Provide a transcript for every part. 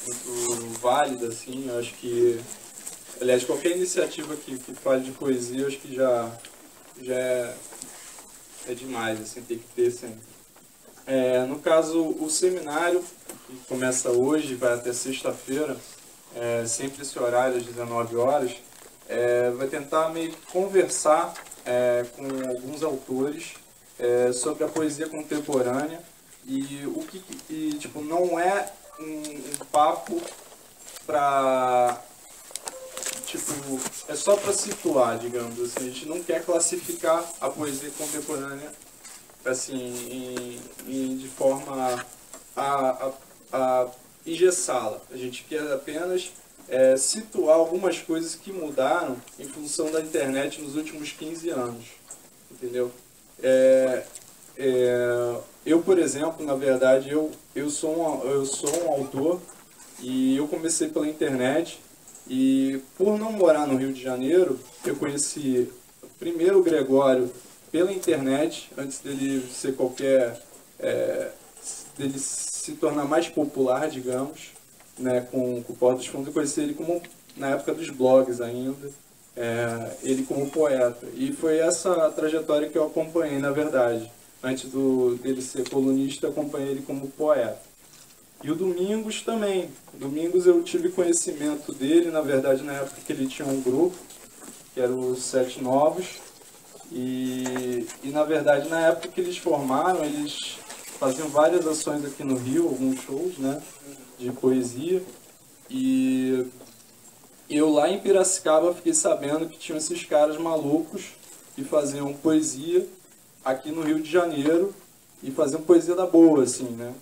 muito válida, assim. Eu acho que, aliás, qualquer iniciativa que fale de poesia, eu acho que já é demais, assim, tem que ter sempre. No caso, o seminário, que começa hoje, vai até sexta-feira, sempre esse horário, às 19 horas, vai tentar meio que conversar com alguns autores sobre a poesia contemporânea e o que tipo, não é um papo para tipo, é só para situar, digamos assim. A gente não quer classificar a poesia contemporânea assim, de forma a engessá-la. A gente quer apenas situar algumas coisas que mudaram em função da internet nos últimos 15 anos. Entendeu? Eu, por exemplo, na verdade, eu sou um autor e eu comecei pela internet e por não morar no Rio de Janeiro, eu conheci primeiro o Gregório pela internet, antes dele ser dele se tornar mais popular, digamos, né, com o Porta dos Fundos. Eu conheci ele como, na época dos blogs ainda, ele como poeta. E foi essa trajetória que eu acompanhei, na verdade. Antes dele ser colunista, eu acompanhei ele como poeta. E o Domingos também. O Domingos eu tive conhecimento dele, na verdade, na época que ele tinha um grupo, que era os Sete Novos. E na verdade, na época que eles formaram, eles faziam várias ações aqui no Rio, alguns shows, né, de poesia. E eu lá em Piracicaba fiquei sabendo que tinham esses caras malucos que faziam poesia aqui no Rio de Janeiro e faziam poesia da boa, assim, né?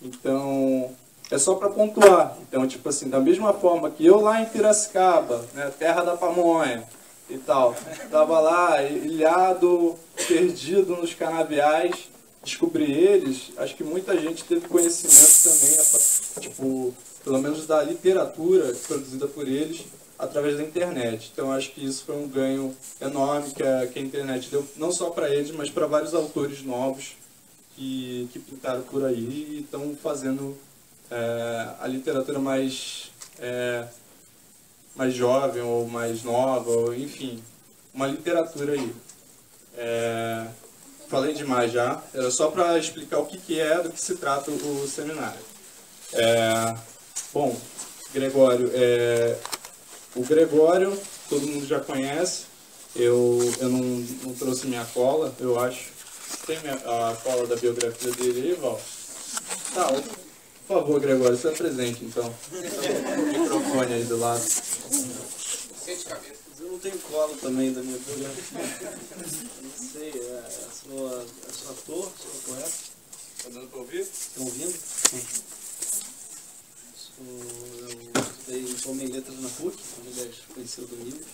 Então, é só para pontuar. Então, tipo assim, da mesma forma que eu lá em Piracicaba, né, terra da pamonha e tal, tava lá, ilhado, perdido nos canaviais, descobri eles, acho que muita gente teve conhecimento também, tipo, pelo menos da literatura produzida por eles, através da internet. Então, acho que isso foi um ganho enorme que a internet deu, não só para eles, mas para vários autores novos que pintaram por aí e estão fazendo a literatura mais jovem ou mais nova, ou, enfim, uma literatura aí. Falei demais já, era só para explicar o que é, do que se trata o seminário. Bom, Gregório, o Gregório todo mundo já conhece, eu não trouxe minha cola, eu acho. Tem a cola da biografia dele aí, Val? Tá, por favor, Gregório, você é presente, então. O microfone aí do lado. Eu não tenho cola também da minha biografia. Não sei, sou ator, sou poeta. Tá dando para ouvir? Estão ouvindo? Sim. Eu formei em letras na PUC, aliás, conheci o Domingos.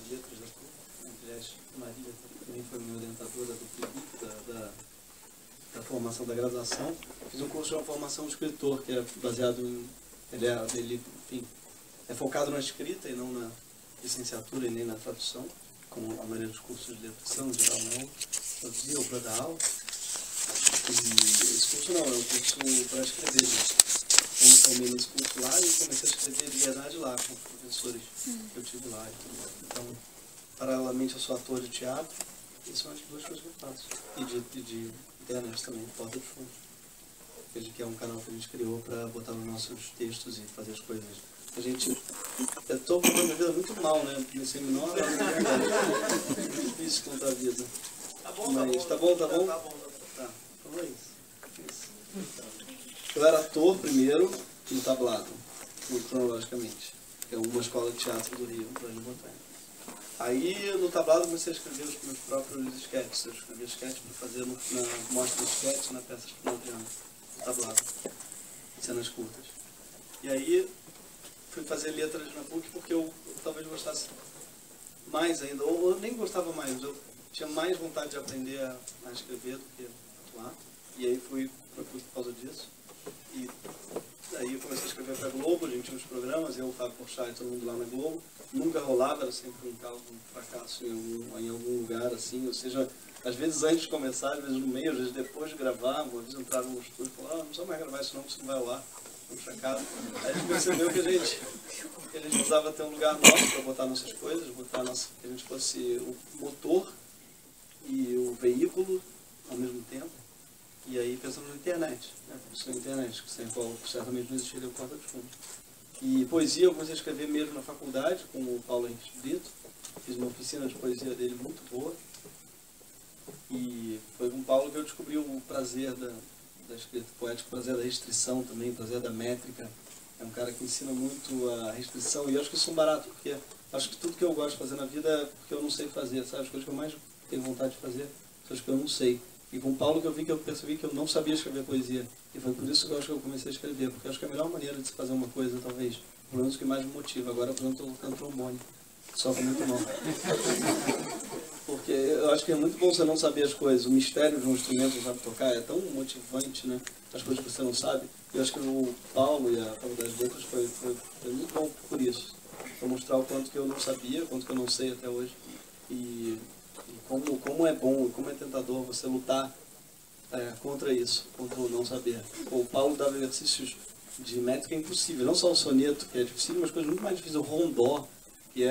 Letras na PUC, aliás, Maria também foi minha orientadora da formação da graduação. Fiz um curso de uma formação de escritor, que é baseado em... Ele, enfim, é focado na escrita e não na licenciatura e nem na tradução, como a maioria dos cursos de tradução, em geral, não traduzir ou para dar aula. E esse curso não, é um curso para escrever. Eu me formei nesse curso lá e comecei a escrever de verdade lá, com os professores que eu tive lá. Então, paralelamente, eu sou ator de teatro, e são as duas coisas que eu faço. E de internet também, Porta dos Fundos. Que é um canal que a gente criou para botar nos nossos textos e fazer as coisas. A gente... Eu estou vivendo a vida muito mal, né? Nesse seminário é muito difícil contar a vida. Tá bom, mas, tá bom. Tá bom? Tá. Então é isso. Eu era ator primeiro no tablado, cronologicamente. Que é uma escola de teatro do Rio, para botar. Aí no tablado comecei a escrever os meus próprios sketches. Eu escrevia sketches para fazer na mostra de sketches na peça de final de ano. No tablado. Cenas curtas. E aí fui fazer letras na PUC porque eu talvez gostasse mais ainda, ou eu nem gostava mais, eu tinha mais vontade de aprender a escrever do que atuar. E aí fui para a PUC por causa disso. E daí eu comecei a escrever para a Globo, a gente tinha uns programas, eu, o Fábio Porchat e todo mundo lá na Globo. Nunca rolava, era sempre um fracasso em algum lugar, assim, ou seja, às vezes antes de começar, às vezes no meio, às vezes depois de gravar, uma vez entraram no estúdio e falaram, não precisa mais gravar isso não, você não vai ao ar. fomos pra casa. Aí a gente percebeu que a gente precisava ter um lugar nosso para botar nossas coisas, que a gente fosse o motor e o veículo ao mesmo tempo. E aí pensamos na internet, né? Pensamos na internet, sem a qual certamente não existiria o Porta dos Fundos. E poesia eu comecei a escrever mesmo na faculdade, com o Paulo Henrique Brito. Fiz uma oficina de poesia dele muito boa. E foi com o Paulo que eu descobri o prazer da escrita poética, o prazer da restrição também, o prazer da métrica. É um cara que ensina muito a restrição, e eu acho que isso é um barato, porque acho que tudo que eu gosto de fazer na vida é porque eu não sei fazer, sabe? As coisas que eu mais tenho vontade de fazer são as que eu não sei. E com o Paulo que eu percebi que eu não sabia escrever poesia. E foi por isso que eu acho que eu comecei a escrever, porque eu acho que é a melhor maneira de se fazer uma coisa, talvez, pelo menos o que mais me motiva. Agora, por exemplo, eu estou tocando trombone, só que muito mal. Porque eu acho que é muito bom você não saber as coisas. O mistério de um instrumento que sabe tocar é tão motivante, né? As coisas que você não sabe. Eu acho que o Paulo e a Faculdade de Letras foi muito bom por isso. Para mostrar o quanto que eu não sabia, o quanto que eu não sei até hoje. E como é bom e como é tentador você lutar contra isso, contra o não saber. O Paulo dava exercícios de métrica impossível. Não só o soneto, que é difícil, mas coisas muito mais difíceis. O rondó, que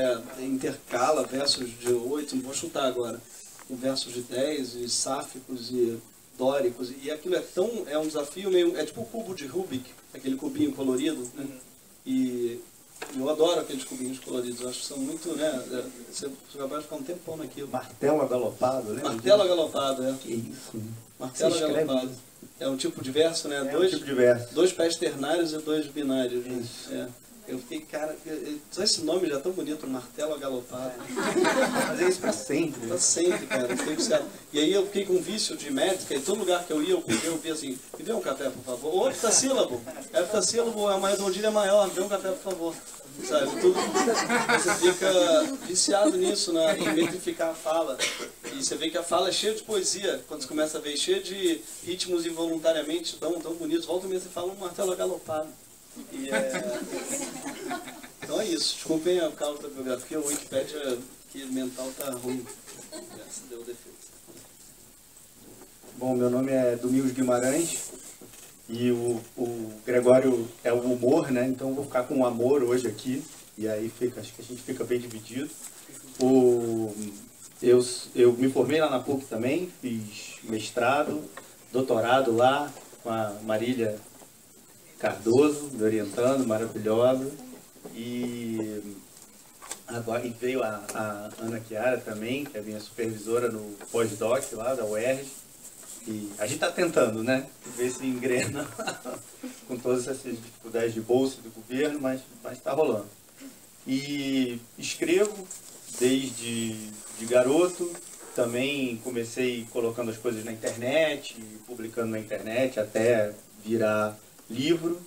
intercala versos de 8, não vou chutar agora, com versos de 10, e sáficos e dóricos, e aquilo é um desafio meio, é tipo o cubo de Rubik, aquele cubinho colorido, né? E eu adoro aqueles cubinhos coloridos, eu acho que são muito, né, você vai ficar um tempão naquilo. Martelo agalopado, né? Martelo agalopado, é. Que isso? Martelo agalopado. É um tipo de verso, né? Um tipo de verso. 2 pés ternários e 2 binários. Isso. Né? Eu fiquei, cara, só esse nome já é tão bonito, martelo agalopado. Fazer isso pra sempre. Pra sempre, cara. Fiquei viciado. E aí eu fiquei com um vício de métrica, e todo lugar que eu ia, eu via assim, me dê um café, por favor. Ou heptassílabo. Heptassílabo é uma redondilha maior, me dê um café, por favor. Sabe, tudo, você fica viciado nisso, né, em metrificar a fala. E você vê que a fala é cheia de poesia, quando você começa a ver, cheia de ritmos involuntariamente tão bonitos. Volta e meia você fala um martelo agalopado. E então é isso. Desculpem a causa da biografia, o Wikipedia que mental tá ruim. Essa deu defeito. Bom, meu nome é Domingos Guimarães e o Gregório é o humor, né? Então eu vou ficar com o amor hoje aqui. E aí acho que a gente fica bem dividido. Eu me formei lá na PUC também, fiz mestrado, doutorado lá com a Marília Cardoso, me orientando, maravilhosa. E agora veio a Ana Chiara também, que é minha supervisora no pós-doc lá da UERJ. E a gente está tentando, né? Ver se engrena com todas essas dificuldades de bolsa do governo, mas está rolando. E escrevo desde de garoto, também comecei colocando as coisas na internet, publicando na internet até virar livro.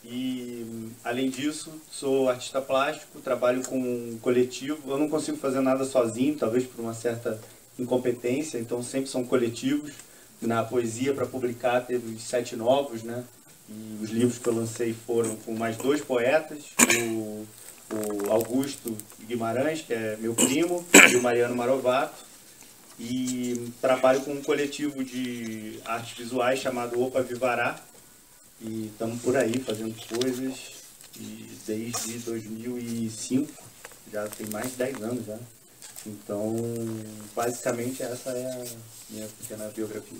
E além disso, sou artista plástico, trabalho com um coletivo. Eu não consigo fazer nada sozinho, talvez por uma certa incompetência, então sempre são coletivos. Na poesia, para publicar, teve os 7 novos, né? E os livros que eu lancei foram com mais 2 poetas, o Augusto Guimarães, que é meu primo, e o Mariano Marovato. E trabalho com um coletivo de artes visuais chamado Opa Vivará. E estamos por aí fazendo coisas e desde 2005, já tem mais de 10 anos já. Então, basicamente essa é a minha pequena biografia.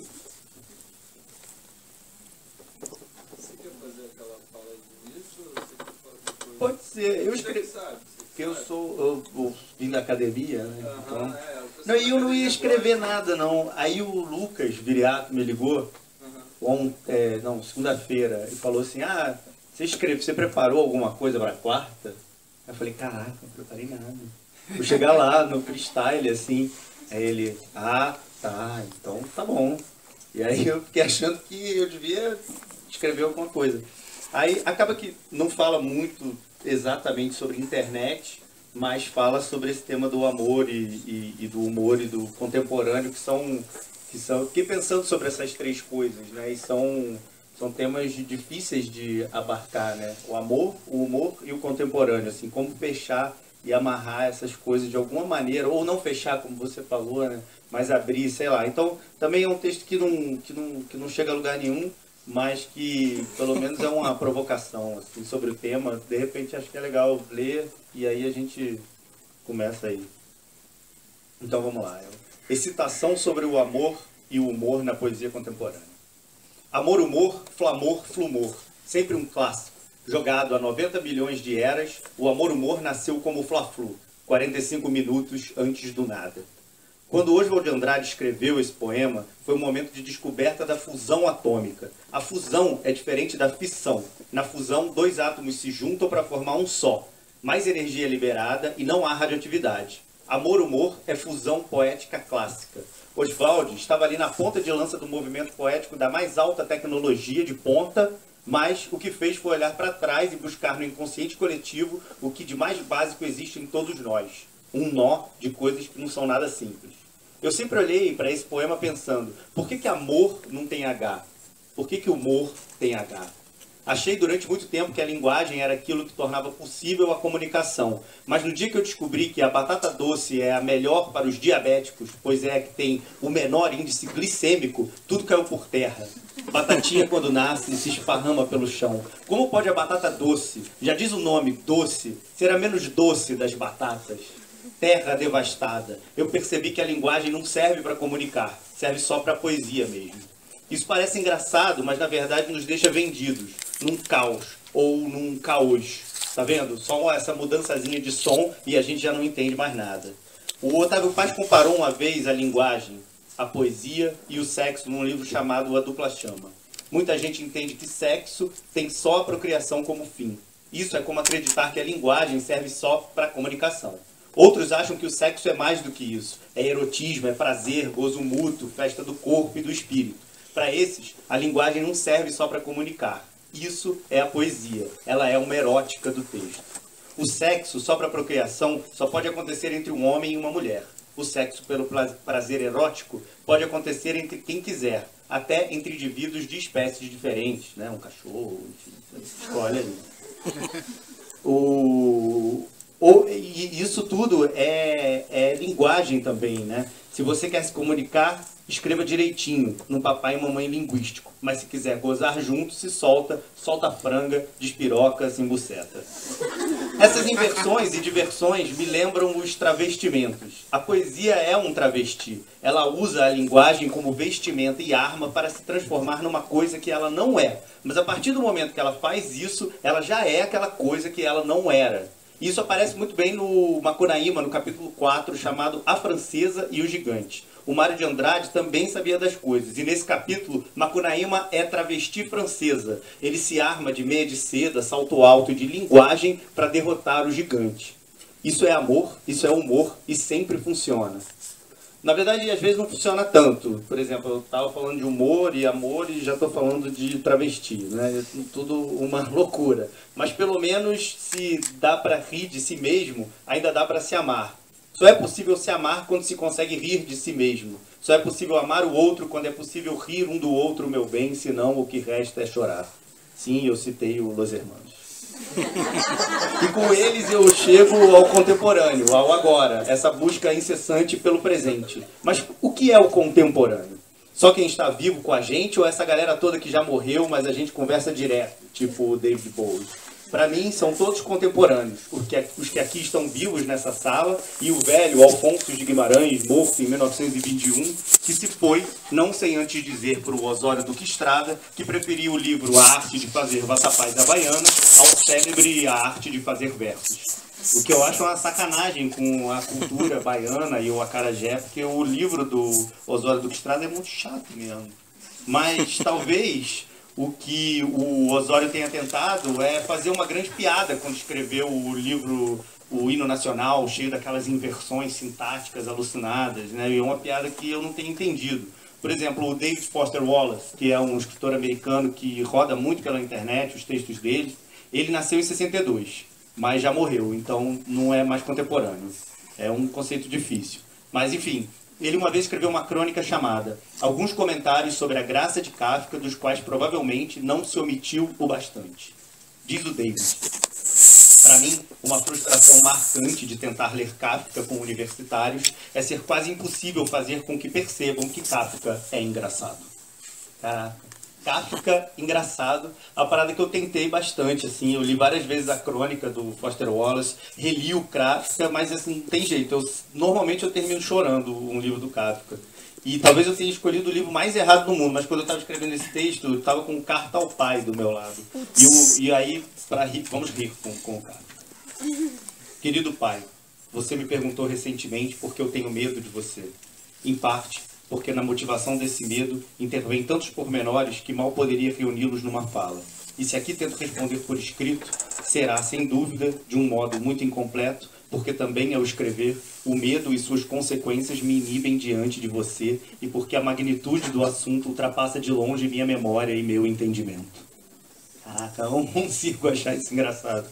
Você quer fazer aquela fala do início ou você quer fazer depois? Pode ser, eu escrevi. Porque Eu vim da academia, né? Então, não, e eu não ia escrever nada, não. Aí o Lucas Viriato me ligou, segunda-feira, e falou assim, você preparou alguma coisa para quarta? Eu falei, caraca, não preparei nada. Vou chegar lá no freestyle, assim, aí ele, tá, então tá bom. E aí eu fiquei achando que eu devia escrever alguma coisa. Aí acaba que não fala muito exatamente sobre internet, mas fala sobre esse tema do amor e do humor e do contemporâneo, que pensando sobre essas 3 coisas, né, e são temas difíceis de abarcar, né, o amor, o humor e o contemporâneo, assim, como fechar e amarrar essas coisas de alguma maneira, ou não fechar, como você falou, né, mas abrir, sei lá. Então, também é um texto que não chega a lugar nenhum, mas que pelo menos é uma provocação assim, sobre o tema. De repente acho que é legal ler e aí a gente começa aí. Então vamos lá. Excitação sobre o amor e o humor na poesia contemporânea. Amor, humor, flamor, flumor. Sempre um clássico. Jogado há 90 milhões de eras, o amor-humor nasceu como Fla-Flu, 45 minutos antes do nada. Quando Oswald de Andrade escreveu esse poema, foi um momento de descoberta da fusão atômica. A fusão é diferente da fissão. Na fusão, dois átomos se juntam para formar um só. Mais energia é liberada e não há radioatividade. Amor-humor é fusão poética clássica. Oswald estava ali na ponta de lança do movimento poético da mais alta tecnologia de ponta, mas o que fez foi olhar para trás e buscar no inconsciente coletivo o que de mais básico existe em todos nós. Um nó de coisas que não são nada simples. Eu sempre olhei para esse poema pensando, por que amor não tem H? Por que humor tem H? Achei durante muito tempo que a linguagem era aquilo que tornava possível a comunicação. Mas no dia que eu descobri que a batata doce é a melhor para os diabéticos, pois é a que tem o menor índice glicêmico, tudo caiu por terra. Batatinha, quando nasce, se esparrama pelo chão. Como pode a batata doce, já diz o nome, doce, ser a menos doce das batatas? Terra devastada. Eu percebi que a linguagem não serve para comunicar, serve só para poesia mesmo. Isso parece engraçado, mas na verdade nos deixa vendidos, num caos ou num caos. Tá vendo? Só essa mudançazinha de som e a gente já não entende mais nada. O Otávio Paz comparou uma vez a linguagem, a poesia e o sexo num livro chamado A Dupla Chama. Muita gente entende que sexo tem só a procriação como fim. Isso é como acreditar que a linguagem serve só para comunicação. Outros acham que o sexo é mais do que isso. É erotismo, é prazer, gozo mútuo, festa do corpo e do espírito. Para esses, a linguagem não serve só para comunicar. Isso é a poesia. Ela é uma erótica do texto. O sexo, só para procriação, só pode acontecer entre um homem e uma mulher. O sexo pelo prazer erótico pode acontecer entre quem quiser, até entre indivíduos de espécies diferentes, né? Um cachorro, enfim, escolhe ali. E isso tudo é linguagem também, né? Se você quer se comunicar, escreva direitinho, no papai e mamãe linguístico. Mas se quiser gozar junto, se solta franga, despiroca, se embuceta. Essas inversões e diversões me lembram os travestimentos. A poesia é um travesti. Ela usa a linguagem como vestimenta e arma para se transformar numa coisa que ela não é. Mas a partir do momento que ela faz isso, ela já é aquela coisa que ela não era. Isso aparece muito bem no Macunaíma, no capítulo 4, chamado A Francesa e o Gigante. O Mário de Andrade também sabia das coisas. E nesse capítulo, Macunaíma é travesti francesa. Ele se arma de meia de seda, salto alto e de linguagem para derrotar o gigante. Isso é amor, isso é humor e sempre funciona. Na verdade, às vezes não funciona tanto. Por exemplo, eu estava falando de humor e amor e já estou falando de travesti, né? É tudo uma loucura. Mas pelo menos se dá para rir de si mesmo, ainda dá para se amar. Só é possível se amar quando se consegue rir de si mesmo. Só é possível amar o outro quando é possível rir um do outro, meu bem, senão o que resta é chorar. Sim, eu citei o Los Hermanos. E com eles eu chego ao contemporâneo, ao agora, essa busca incessante pelo presente. Mas o que é o contemporâneo? Só quem está vivo com a gente ou essa galera toda que já morreu, mas a gente conversa direto, tipo o David Bowie? Para mim, são todos contemporâneos, os que aqui estão vivos nessa sala e o velho Alfonso de Guimarães, morto em 1921, que se foi, não sem antes dizer para o Osório Duque Estrada, que preferia o livro A Arte de Fazer Vassapais da Baiana ao célebre A Arte de Fazer Versos. O que eu acho uma sacanagem com a cultura baiana e o acarajé, porque o livro do Osório Duque Estrada é muito chato mesmo. Mas talvez o que o Osório tenha tentado é fazer uma grande piada quando escreveu o livro O Hino Nacional, cheio daquelas inversões sintáticas alucinadas, né? E é uma piada que eu não tenho entendido. Por exemplo, o David Foster Wallace, que é um escritor americano que roda muito pela internet, os textos dele, ele nasceu em 62, mas já morreu, então não é mais contemporâneo. É um conceito difícil. Mas, enfim, ele uma vez escreveu uma crônica chamada Alguns Comentários sobre a Graça de Kafka, dos quais provavelmente não se omitiu o bastante. Diz o David: para mim, uma frustração marcante de tentar ler Kafka com universitários é ser quase impossível fazer com que percebam que Kafka é engraçado. Caraca, Kafka engraçado, a parada que eu tentei bastante, assim, eu li várias vezes a crônica do Foster Wallace, reli o Kafka, mas assim, não tem jeito, normalmente eu termino chorando um livro do Kafka. E talvez eu tenha escolhido o livro mais errado do mundo, mas quando eu estava escrevendo esse texto, eu estava com Carta ao Pai do meu lado. E aí, para rir, vamos rir com o Kafka. Querido pai, você me perguntou recentemente por que eu tenho medo de você. Em parte, porque na motivação desse medo intervém tantos pormenores que mal poderia reuni-los numa fala. E se aqui tento responder por escrito, será, sem dúvida, de um modo muito incompleto, porque também, ao escrever, o medo e suas consequências me inibem diante de você e porque a magnitude do assunto ultrapassa de longe minha memória e meu entendimento. Caraca, eu não consigo achar isso engraçado.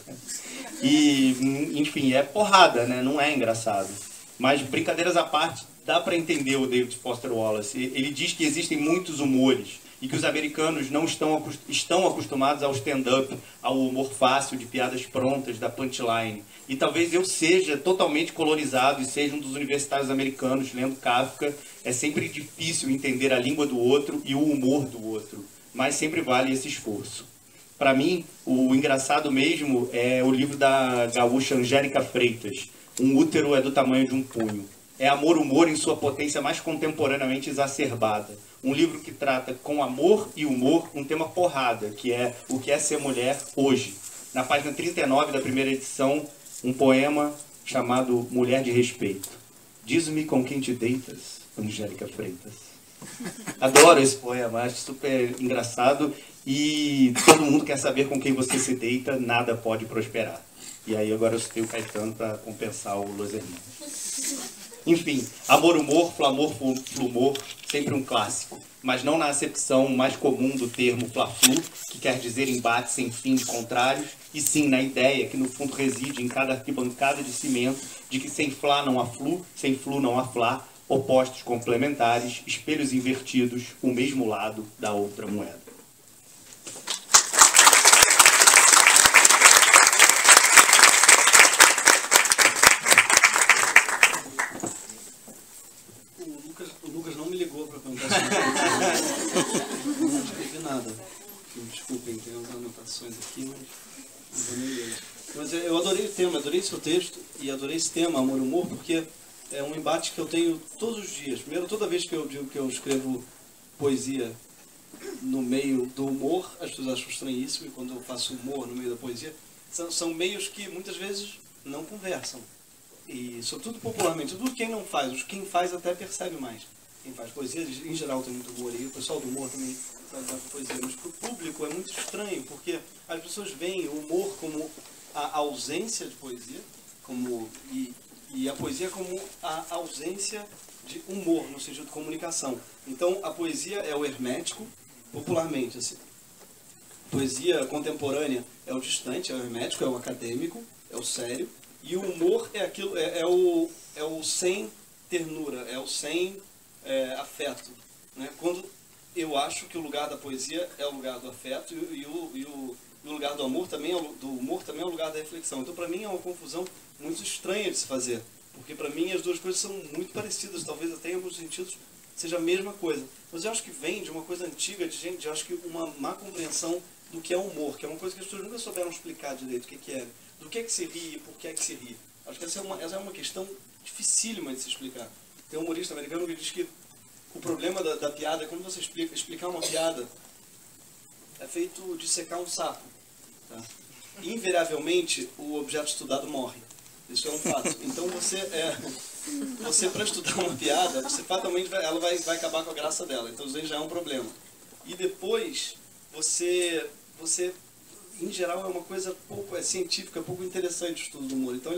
E, enfim, é porrada, né? Não é engraçado. Mas, brincadeiras à parte, dá para entender o David Foster Wallace. Ele diz que existem muitos humores e que os americanos não estão acostumados ao stand-up, ao humor fácil, de piadas prontas, da punchline. E talvez eu seja totalmente colonizado e seja um dos universitários americanos lendo Kafka. É sempre difícil entender a língua do outro e o humor do outro, mas sempre vale esse esforço. Para mim, o engraçado mesmo é o livro da gaúcha Angélica Freitas, Um Útero é do Tamanho de um Punho. É amor-humor em sua potência mais contemporaneamente exacerbada. Um livro que trata com amor e humor um tema porrada, que é o que é ser mulher hoje. Na página 39 da primeira edição, um poema chamado Mulher de Respeito. Diz-me com quem te deitas, Angélica Freitas. Adoro esse poema, acho super engraçado e todo mundo quer saber com quem você se deita, nada pode prosperar. E aí agora eu citei o Caetano para compensar o Los Hermanos. Enfim, amor-humor, flamor, flumor, sempre um clássico, mas não na acepção mais comum do termo fla-flu, que quer dizer embate sem fim de contrários, e sim na ideia que no fundo reside em cada arquibancada de cimento de que sem flá não há flu, sem flu não há flá, opostos complementares, espelhos invertidos, o mesmo lado da outra moeda. O Lucas não me ligou para perguntar sobre não escrevi nada. Desculpem, tem umas anotações aqui, mas não vou nem ler. Mas eu adorei o tema, adorei seu texto e adorei esse tema, amor e humor, porque é um embate que eu tenho todos os dias. Primeiro, toda vez que eu digo que eu escrevo poesia no meio do humor, as pessoas acham estranhíssimo, e quando eu faço humor no meio da poesia, são meios que muitas vezes não conversam. E, sobretudo popularmente, tudo quem não faz, quem faz até percebe mais. Quem faz poesia, em geral, tem muito humor, e o pessoal do humor também faz muita poesia. Mas para o público é muito estranho, porque as pessoas veem o humor como a ausência de poesia, e a poesia como a ausência de humor, no sentido de comunicação. Então, a poesia é o hermético, popularmente, assim. Poesia contemporânea é o distante, é o hermético, é o acadêmico, é o sério. E o humor é aquilo, é o sem ternura, é o sem afeto. Né? Quando eu acho que o lugar da poesia é o lugar do afeto e o lugar do amor também do humor também é o lugar da reflexão. Então, para mim, é uma confusão muito estranha de se fazer. Porque, para mim, as duas coisas são muito parecidas. Talvez até em alguns sentidos seja a mesma coisa. Mas eu acho que vem de uma coisa antiga, de gente, eu acho que uma má compreensão do que é humor, que é uma coisa que as pessoas nunca souberam explicar direito o que é. Do que é que se ri e por que é que se ri. Acho que essa é uma questão dificílima de se explicar. Tem um humorista americano que diz que o problema da piada é quando você explicar uma piada, é feito de secar um sapo. Tá? Invariavelmente, o objeto estudado morre. Isso é um fato. Então, você para estudar uma piada, você fatalmente ela vai acabar com a graça dela. Então, isso aí já é um problema. E depois, você em geral, é uma coisa pouco científica, pouco interessante o estudo do humor. Então,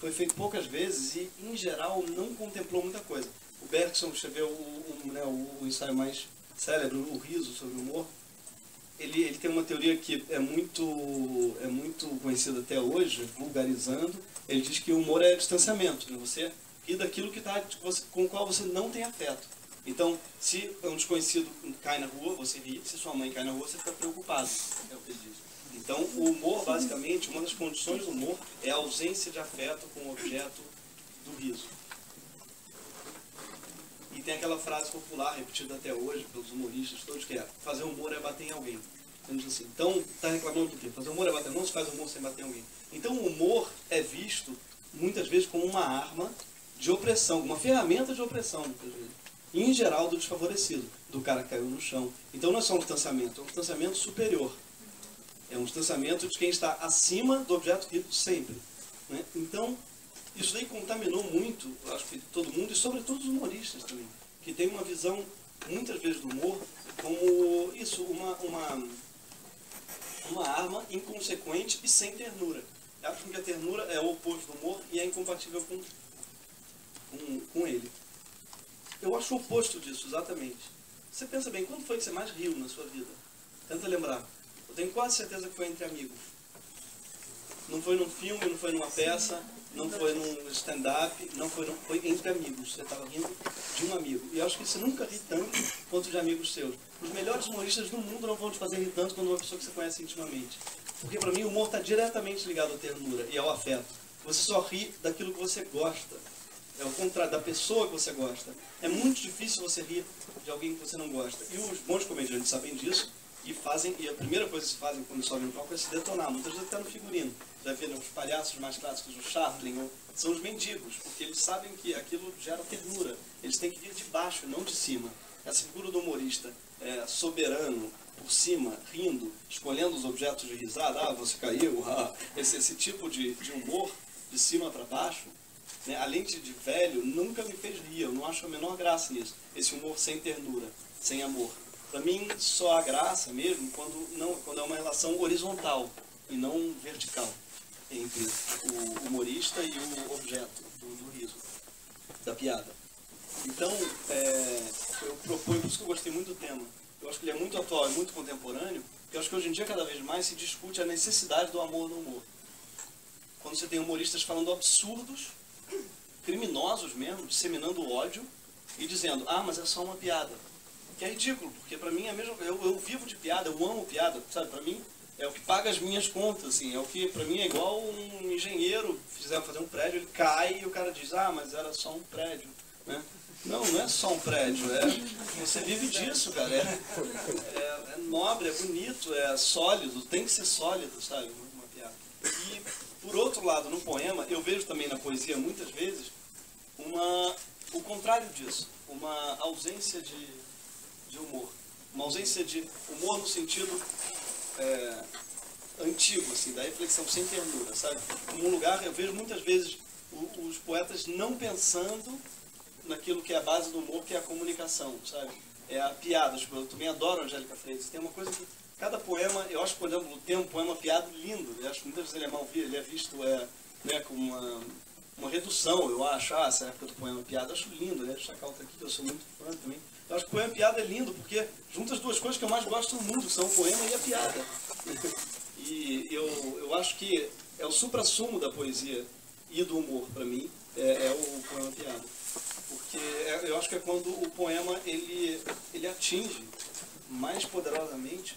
foi feito poucas vezes e, em geral, não contemplou muita coisa. O Bergson escreveu o ensaio mais célebre, o Riso, sobre o humor. Ele tem uma teoria que é muito conhecida até hoje, vulgarizando. Ele diz que o humor é distanciamento, né? Você ri daquilo com o qual você não tem afeto. Então, se um desconhecido cai na rua, você ri. Se sua mãe cai na rua, você fica preocupado. É o que ele diz. Então, o humor, basicamente, uma das condições do humor é a ausência de afeto com o objeto do riso. E E tem aquela frase popular, repetida até hoje pelos humoristas todos, que é: fazer humor é bater em alguém. Então, tá reclamando do quê? Fazer humor é bater, não se faz humor sem bater em alguém. Então, o humor é visto, muitas vezes, como uma arma de opressão, uma ferramenta de opressão, muitas vezes. E, em geral, do desfavorecido, do cara que caiu no chão. Então, não é só um distanciamento, é um distanciamento superior. É um distanciamento de quem está acima do objeto rico sempre. Né? Então, isso daí contaminou muito, acho que todo mundo, e sobretudo os humoristas também, que tem uma visão, muitas vezes, do humor como isso, uma arma inconsequente e sem ternura. Eu acho que a ternura é o oposto do humor e é incompatível com ele. Eu acho o oposto disso, exatamente. Você pensa bem, quando foi que você mais riu na sua vida? Tenta lembrar. Eu tenho quase certeza que foi entre amigos. Não foi num filme, não foi numa peça, não foi num stand-up, foi entre amigos. Você estava rindo de um amigo. E eu acho que você nunca ri tanto quanto de amigos seus. Os melhores humoristas do mundo não vão te fazer rir tanto quando uma pessoa que você conhece intimamente. Porque para mim o humor está diretamente ligado à ternura e ao afeto. Você só ri daquilo que você gosta. É o contrário, da pessoa que você gosta. É muito difícil você rir de alguém que você não gosta. E os bons comediantes sabem disso e a primeira coisa que se fazem quando sobem no palco é se detonar. Muitas vezes até no figurino. Já viram os palhaços mais clássicos, o Chaplin, são os mendigos, porque eles sabem que aquilo gera ternura. Eles têm que vir de baixo, não de cima. Essa figura do humorista soberano, por cima, rindo, escolhendo os objetos de risada, você caiu, esse tipo de humor, de cima para baixo, né, além de velho, nunca me fez rir. Eu não acho a menor graça nisso. Esse humor sem ternura, sem amor. Para mim, só há graça mesmo quando é uma relação horizontal e não vertical entre o humorista e o objeto do riso, da piada. Então, eu proponho, por isso que eu gostei muito do tema. Eu acho que ele é muito atual e muito contemporâneo, e eu acho que hoje em dia, cada vez mais, se discute a necessidade do amor no humor. Quando você tem humoristas falando absurdos, criminosos mesmo, disseminando ódio e dizendo: mas é só uma piada. Que é ridículo, porque pra mim é mesmo, eu vivo de piada, eu amo piada, sabe? Pra mim é o que paga as minhas contas, assim, é o que pra mim é igual um engenheiro fazer um prédio, ele cai e o cara diz: mas era só um prédio, né? Não é só um prédio, você vive disso, cara, é nobre, é bonito, é sólido, tem que ser sólido, sabe? Uma piada. E, por outro lado, no poema, eu vejo também na poesia, muitas vezes, o contrário disso, uma ausência de humor. Uma ausência de humor no sentido antigo, assim, da reflexão sem ternura, sabe? Como um lugar, eu vejo muitas vezes os poetas não pensando naquilo que é a base do humor, que é a comunicação, sabe? É a piada. Eu também adoro a Angélica Freitas. Tem uma coisa que cada poema, eu acho que, por exemplo, tem um poema piada lindo. Eu acho que muitas vezes ele é mal visto, ele é visto como uma redução, eu acho. Essa época do poema piada, eu acho lindo, né? Chacal tá aqui, que eu sou muito fã também. Eu acho que o poema piada é lindo, porque junta as duas coisas que eu mais gosto no mundo, que são o poema e a piada. E eu acho que é o suprassumo da poesia e do humor, para mim, é o poema piada. Porque eu acho que é quando o poema ele atinge mais poderosamente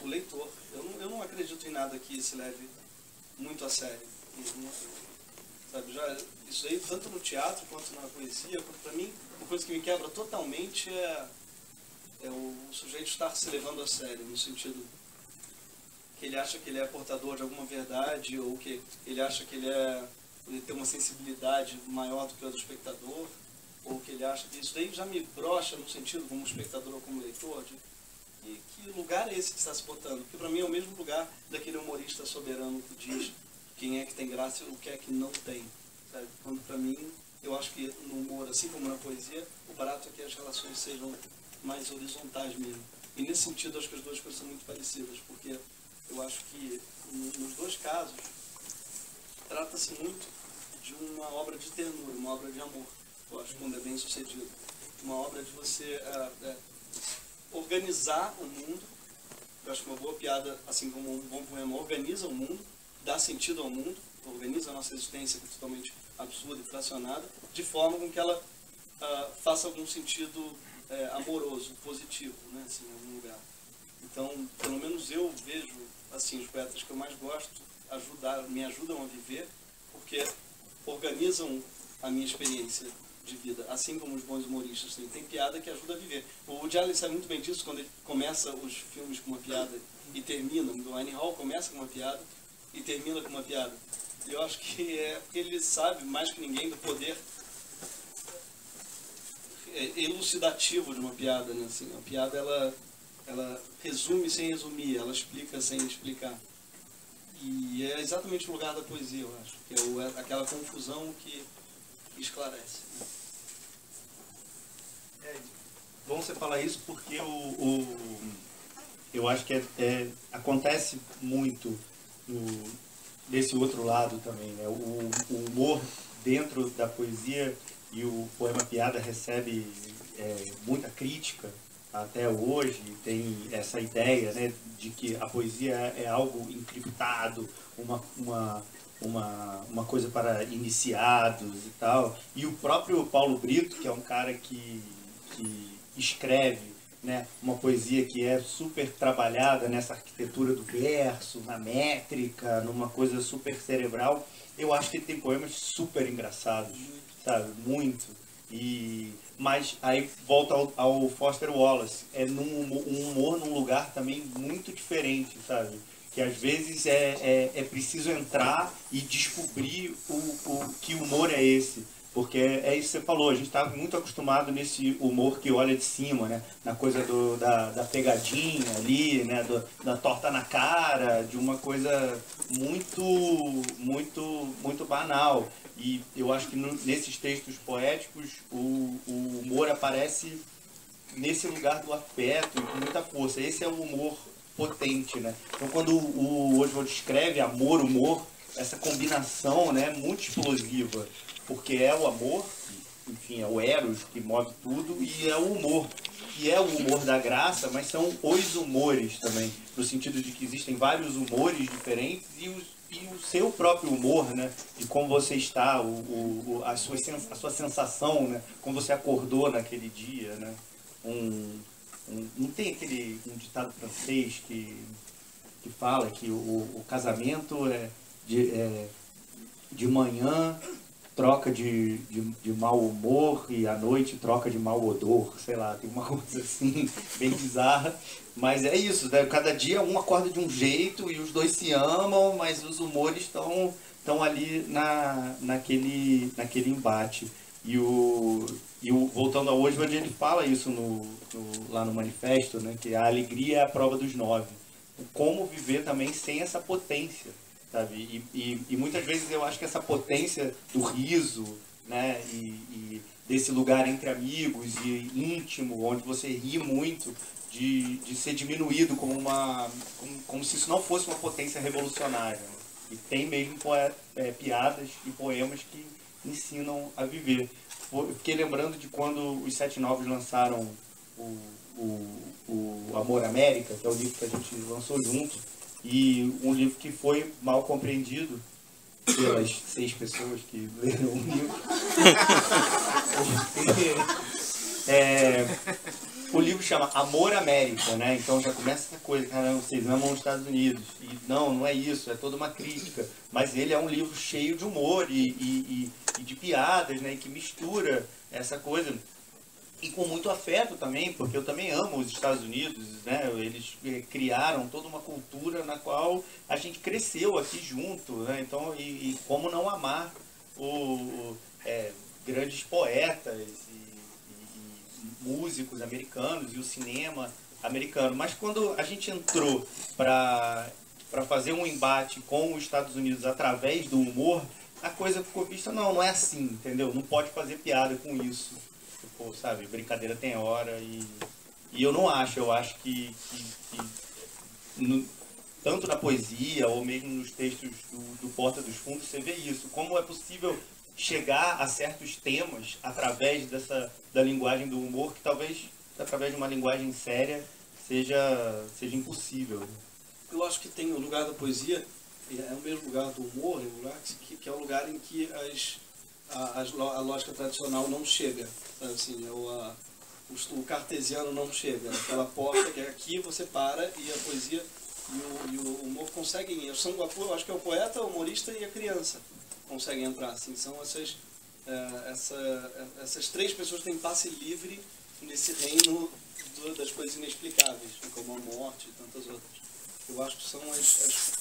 o leitor. Eu não acredito em nada que se leve muito a sério. Sabe, isso aí, tanto no teatro quanto na poesia, para mim, uma coisa que me quebra totalmente é o sujeito estar se levando a sério, no sentido que ele acha que ele é portador de alguma verdade, ou que ele acha que ele tem uma sensibilidade maior do que o do espectador, ou que ele acha que isso daí já me brocha no sentido como espectador ou como leitor, que lugar é esse que está se botando? Porque para mim é o mesmo lugar daquele humorista soberano que diz quem é que tem graça e o que é que não tem, sabe? Quando para mim, eu acho que no humor, assim como na poesia, o barato é que as relações sejam mais horizontais mesmo. E nesse sentido, acho que as duas coisas são muito parecidas, porque eu acho que nos dois casos trata-se muito de uma obra de ternura, uma obra de amor. Eu acho que quando é bem sucedido, uma obra de você organizar o mundo. Eu acho que uma boa piada, assim como um bom poema, organiza o mundo, dá sentido ao mundo, organiza a nossa existência, que é totalmente absurda e fracionada, de forma com que ela faça algum sentido amoroso, positivo, né, assim, em algum lugar. Então, pelo menos eu vejo, assim, os poetas que eu mais gosto me ajudam a viver, porque organizam a minha experiência de vida, assim como os bons humoristas têm. Tem piada que ajuda a viver. O Woody Allen sabe muito bem disso quando ele começa os filmes com uma piada e termina. O Annie Hall começa com uma piada e termina com uma piada. E eu acho que é porque ele sabe mais que ninguém do poder elucidativo de uma piada, né? Assim, a piada ela resume sem resumir, ela explica sem explicar. E é exatamente o lugar da poesia, eu acho, que é aquela confusão que esclarece. Bom você falar isso porque eu acho que acontece muito desse outro lado também, né? O humor dentro da poesia e o poema piada recebe muita crítica até hoje. Tem essa ideia, né, de que a poesia é algo encriptado, uma coisa para iniciados e tal. E o próprio Paulo Brito, que é um cara que escreve, né, uma poesia que é super trabalhada nessa arquitetura do verso, na métrica, numa coisa super cerebral, eu acho que ele tem poemas super engraçados, sabe? Muito. Mas aí volta ao Foster Wallace, um humor num lugar também muito diferente, sabe? Que às vezes é preciso entrar e descobrir que humor é esse. Porque é isso que você falou, a gente está muito acostumado nesse humor que olha de cima, né? Na coisa da pegadinha ali, né? Da torta na cara, de uma coisa muito, muito, muito banal. E eu acho que nesses textos poéticos o humor aparece nesse lugar do afeto e com muita força. Esse é o humor potente, né? Então quando o Oswald escreve amor, humor, essa combinação, né, muito explosiva, porque é o amor, enfim, é o eros que move tudo, e é o humor, que é o humor da graça, mas são os humores também, no sentido de que existem vários humores diferentes e o seu próprio humor, né, de como você está, a sua sensação, né, como você acordou naquele dia, né. Não tem um ditado francês que fala que o casamento de manhã troca de mau humor e à noite troca de mau odor, sei lá, tem uma coisa assim, bem bizarra. Mas é isso, né? Cada dia um acorda de um jeito e os dois se amam, mas os humores estão ali naquele embate. Voltando a hoje, onde ele fala isso lá no manifesto, né? Que a alegria é a prova dos 9. Como viver também sem essa potência, sabe? E muitas vezes eu acho que essa potência do riso, né? E desse lugar entre amigos e íntimo, onde você ri muito, de ser diminuído como se isso não fosse uma potência revolucionária. Né? E tem mesmo piadas e poemas que ensinam a viver. Eu fiquei lembrando de quando os Sete Novos lançaram o Amor América, que é o livro que a gente lançou junto, e um livro que foi mal compreendido pelas 6 pessoas que leram o livro. O livro chama Amor América, né? Então já começa essa coisa, caramba, vocês amam os Estados Unidos. E não é isso, é toda uma crítica. Mas ele é um livro cheio de humor e de piadas, né? E que mistura essa coisa. E com muito afeto também, porque eu também amo os Estados Unidos, né? Eles criaram toda uma cultura na qual a gente cresceu aqui junto, né? Então, e como não amar grandes poetas e músicos americanos e o cinema americano. Mas quando a gente entrou para fazer um embate com os Estados Unidos através do humor, a coisa ficou vista, não é assim, entendeu? Não pode fazer piada com isso. Tipo, sabe, brincadeira tem hora e eu não acho, eu acho que tanto na poesia ou mesmo nos textos do Porta dos Fundos você vê isso, como é possível chegar a certos temas através da linguagem do humor, que talvez através de uma linguagem séria seja impossível. Eu acho que tem o lugar da poesia, é o mesmo lugar do humor, é o lugar que é o lugar em que a lógica tradicional não chega. Assim, o cartesiano não chega. Aquela porta que é aqui, você para e a poesia e o humor conseguem. Eu acho que é o poeta, o humorista e a criança conseguem entrar. Assim, são essas três pessoas têm passe livre nesse reino das coisas inexplicáveis, como a morte e tantas outras. Eu acho que são as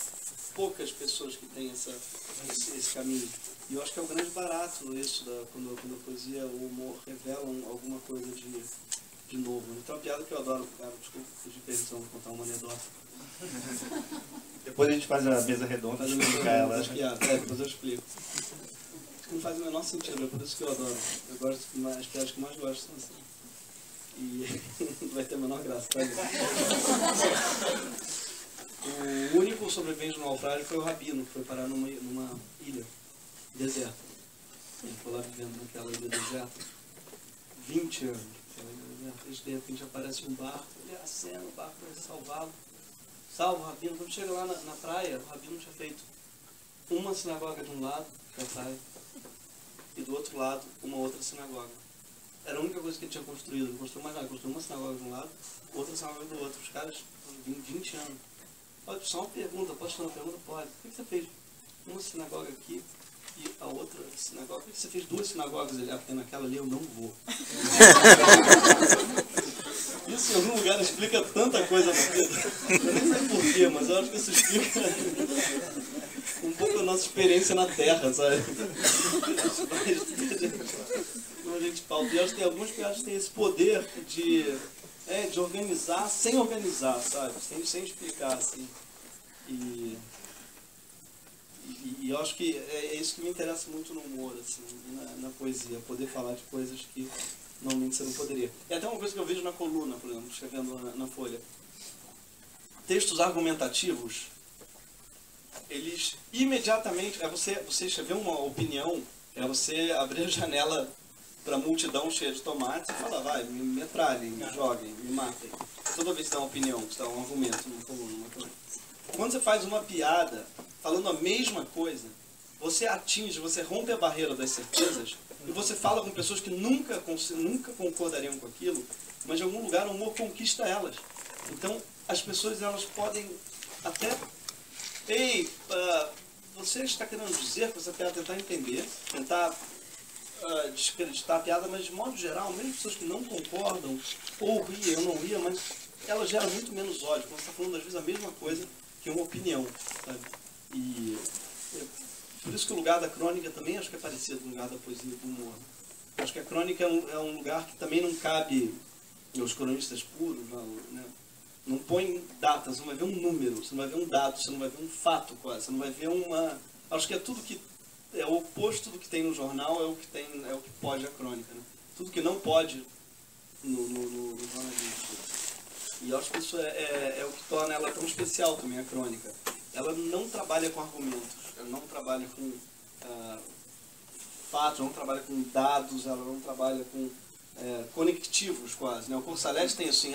poucas pessoas que têm esse caminho. E eu acho que é o grande barato isso, quando a poesia, o humor revelam alguma coisa de novo. Então, a piada que eu adoro, cara, desculpa, pedir permissão de contar uma anedota. Depois a gente faz a mesa redonda para explicar ela. Depois eu explico. Acho que não faz o menor sentido, é por isso que eu adoro. Eu gosto, as piadas que eu mais gosto são assim. E não vai ter a menor graça, tá? O único sobrevivente do naufrágio foi o Rabino, que foi parar numa ilha deserta. Ele foi lá vivendo naquela ilha deserta 20 anos. E de repente aparece um barco, ele acena o barco para salvá-lo. Salva o Rabino. Quando chega lá na praia, o Rabino tinha feito uma sinagoga de um lado da praia e do outro lado uma outra sinagoga. Era a única coisa que ele tinha construído. Não construiu mais nada. Construiu uma sinagoga de um lado, outra sinagoga do outro. Os caras vinham 20 anos. Pode, só uma pergunta, posso fazer uma pergunta? Pode. Por que você fez uma sinagoga aqui e a outra sinagoga? Por que você fez duas sinagogas ali? Porque naquela ali eu não vou. Isso em algum lugar explica tanta coisa pra vida. Eu nem sei porquê, mas eu acho que isso explica um pouco a nossa experiência na Terra, sabe? Como a gente fala. E acho que algumas piadas têm esse poder de organizar sem organizar, sabe? Sem explicar, assim. E eu acho que é isso que me interessa muito no humor, assim, na poesia, poder falar de coisas que normalmente você não poderia. E até uma coisa que eu vejo na coluna, por exemplo, escrevendo na Folha. Textos argumentativos, eles imediatamente... você escrever uma opinião, é você abrir a janela para a multidão cheia de tomates e falar, vai, me metralhem, me joguem, me matem. Toda vez que dá uma opinião, que dá um argumento numa coluna, quando você faz uma piada falando a mesma coisa, você rompe a barreira das certezas e você fala com pessoas que nunca concordariam com aquilo, mas de algum lugar o humor conquista elas. Então, as pessoas elas podem até... Ei, você está querendo dizer que você quer tentar entender, tentar descreditar a piada, mas de modo geral, mesmo pessoas que não concordam, ou ria ou não ria, mas ela gera muito menos ódio, quando você está falando às vezes a mesma coisa que uma opinião, sabe? E por isso que o lugar da crônica também acho que é parecido com o lugar da poesia e do humor. Acho que a crônica é um lugar que também não cabe os cronistas puros, né? Não põe datas, você não vai ver um número, você não vai ver um dado, você não vai ver um fato quase, você não vai ver uma... Acho que é tudo que é o oposto do que tem no jornal, é o que pode a crônica, né? Tudo que não pode no jornalismo. E eu acho que isso é o que torna ela tão especial também, a crônica. Ela não trabalha com argumentos, ela não trabalha com fatos, ela não trabalha com dados, ela não trabalha com conectivos quase, né? O Corsalete tem assim,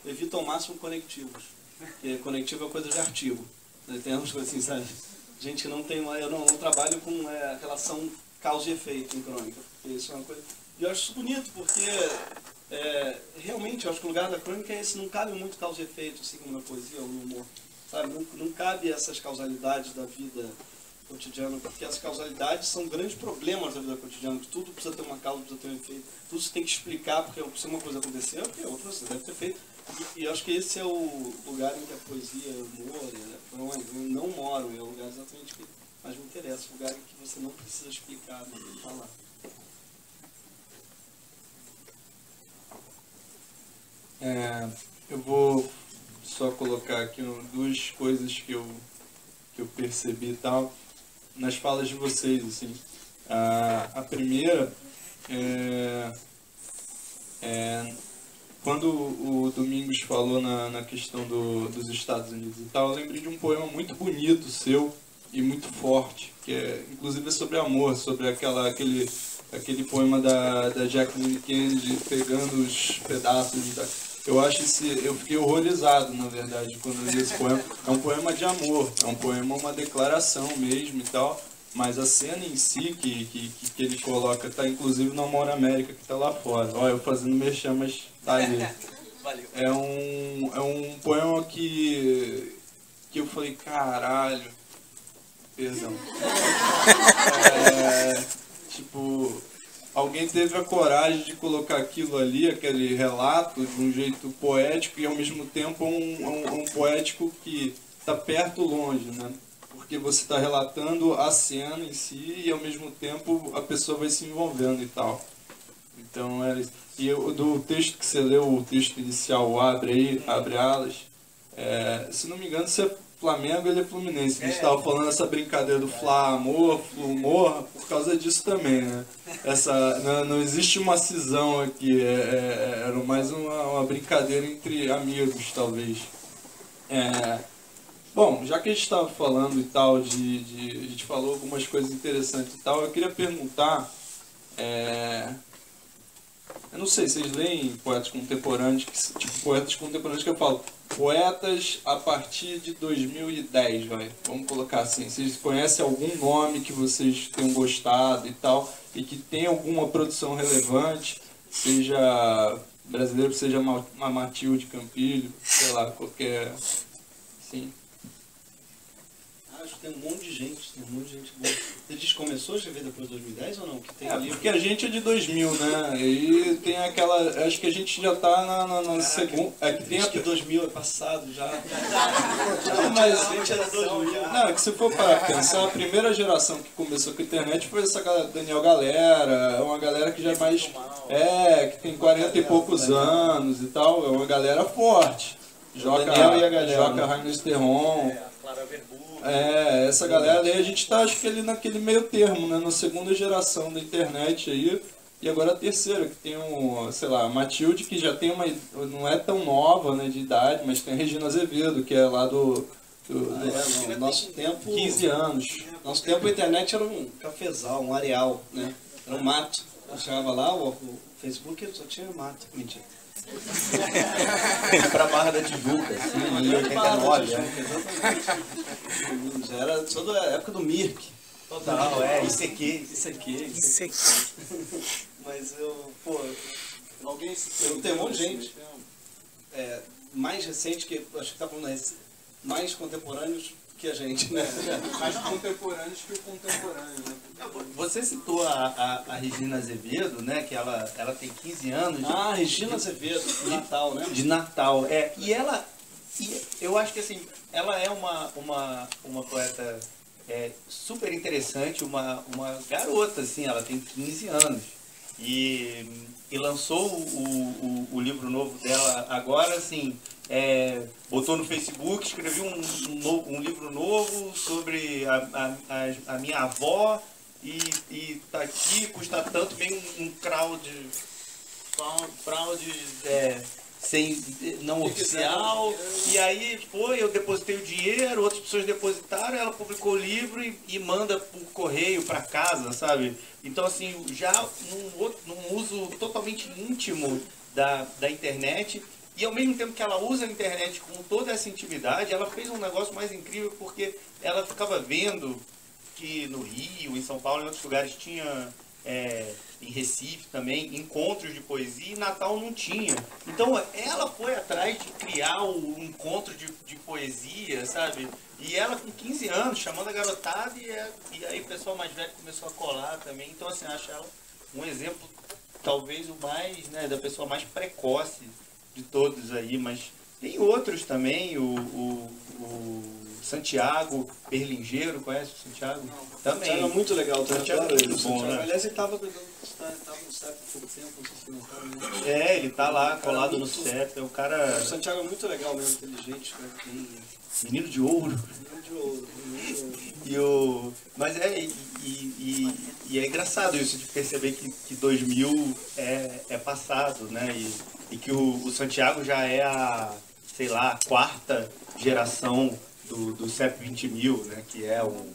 evita ao máximo conectivos, porque conectivo é coisa de artigo, né? Tem umas coisas assim, sabe? Gente que não tem, eu não trabalho com relação causa e efeito em crônica, porque isso é uma coisa... E eu acho isso bonito, porque realmente eu acho que o lugar da crônica é esse, não cabe muito causa e efeito, assim como na poesia ou no humor, sabe? Não cabe essas causalidades da vida cotidiana, porque as causalidades são grandes problemas da vida cotidiana, que tudo precisa ter uma causa, precisa ter um efeito, tudo você tem que explicar, porque se uma coisa aconteceu, porque outra você deve ter feito. E eu acho que esse é o lugar em que a poesia, o humor, não moram, é o lugar exatamente que mais me interessa, o lugar em que você não precisa explicar, mas falar. Eu vou só colocar aqui duas coisas que eu percebi e tal, nas falas de vocês, assim. A primeira quando o Domingos falou na questão dos Estados Unidos e tal, eu lembrei de um poema muito bonito seu e muito forte, que é inclusive sobre amor, sobre aquele poema da Jacqueline Kennedy pegando os pedaços eu fiquei horrorizado, na verdade, quando eu li esse poema. É um poema de amor, é um poema, uma declaração mesmo e tal, mas a cena em si que ele coloca tá inclusive no Amor América, que tá lá fora. Olha, eu fazendo merchan, mas tá ali. É um poema que eu falei, caralho, perdão. Tipo, alguém teve a coragem de colocar aquilo ali, aquele relato, de um jeito poético e ao mesmo tempo um poético que está perto longe, né? Porque você está relatando a cena em si e ao mesmo tempo a pessoa vai se envolvendo e tal. Então, do texto que você leu, o texto inicial, o abre alas, se não me engano, se é Flamengo, ele é Fluminense. A gente estava falando essa brincadeira do Fla-amor, Flu-morra, por causa disso também, né? Não existe uma cisão aqui, era mais uma brincadeira entre amigos, talvez. Bom, já que a gente estava falando e tal, a gente falou algumas coisas interessantes e tal, eu queria perguntar, eu não sei, vocês leem poetas contemporâneos, tipo poetas contemporâneos que eu falo, poetas a partir de 2010, vamos colocar assim, vocês conhecem algum nome que vocês tenham gostado e tal, e que tem alguma produção relevante, seja brasileiro, seja Matilde Campilho, sei lá, qualquer, assim. Acho que tem um monte de gente boa. Você diz que começou a escrever depois de 2010 ou não? Que tem porque a gente é de 2000, né? E tem aquela... Acho que a gente já tá na segunda... Acho que 2000 é passado já. Mas a gente era 2000. Não, é que se for para pensar, a primeira geração que começou com a internet foi essa Daniel Galera, uma galera que já é mais... que tem 40 e poucos anos e tal, é uma galera forte. Joca Rainer Terron. Clara Verbu. Essa galera aí a gente tá, acho que ali naquele meio termo, né? Na segunda geração da internet aí, e agora a terceira, que tem sei lá, a Matilde, que já tem não é tão nova, né, de idade, mas tem a Regina Azevedo, que é lá do nosso tempo... 15 anos. Nosso tempo a internet era um cafezal, um areal, né? Era um mato. Eu chegava lá, o Facebook só tinha mato. Mentira. Pra Barra da Tijuca, assim, em 89. Já era toda a época do Mirk. Total, ICQ. Mas tem um monte de gente. Mais recente, que acho que tá falando mais contemporâneos que a gente, né? Mais contemporâneos que o contemporâneo, né? Você citou a Regina Azevedo, né? Que ela tem 15 anos. Regina Azevedo, de Natal, né? De Natal, E eu acho que assim, ela é uma poeta super interessante, uma garota, assim, ela tem 15 anos. E lançou o livro novo dela agora, assim, botou no Facebook, escreveu um livro novo sobre a minha avó e tá aqui, custa tanto, bem um crowd sem, não oficial, e aí eu depositei o dinheiro, outras pessoas depositaram, ela publicou o livro e manda por correio para casa, sabe? Então assim, já num uso totalmente íntimo da internet, e ao mesmo tempo que ela usa a internet com toda essa intimidade, ela fez um negócio mais incrível, porque ela ficava vendo que no Rio, em São Paulo, em outros lugares tinha... em Recife também, encontros de poesia, e Natal não tinha. Então ela foi atrás de criar o encontro de poesia, sabe? E ela com 15 anos, chamando a garotada, e aí o pessoal mais velho começou a colar também. Então assim, acho ela um exemplo, talvez o mais, né, da pessoa mais precoce de todos aí, mas tem outros também, o Santiago Berlingeiro, conhece o Santiago? Não, também. Santiago é muito legal, Santiago é muito bom, né? Aliás, ele estava no CEP há pouco tempo, não sei se não tá, ele tá lá, colado no CEP, é o cara... O Santiago é muito legal mesmo, inteligente, né? Menino de ouro. Menino de ouro. Mas é engraçado isso de perceber que 2000 é passado, né? E que o Santiago já é a, sei lá, a quarta geração do CEP 20.000, né? Que é um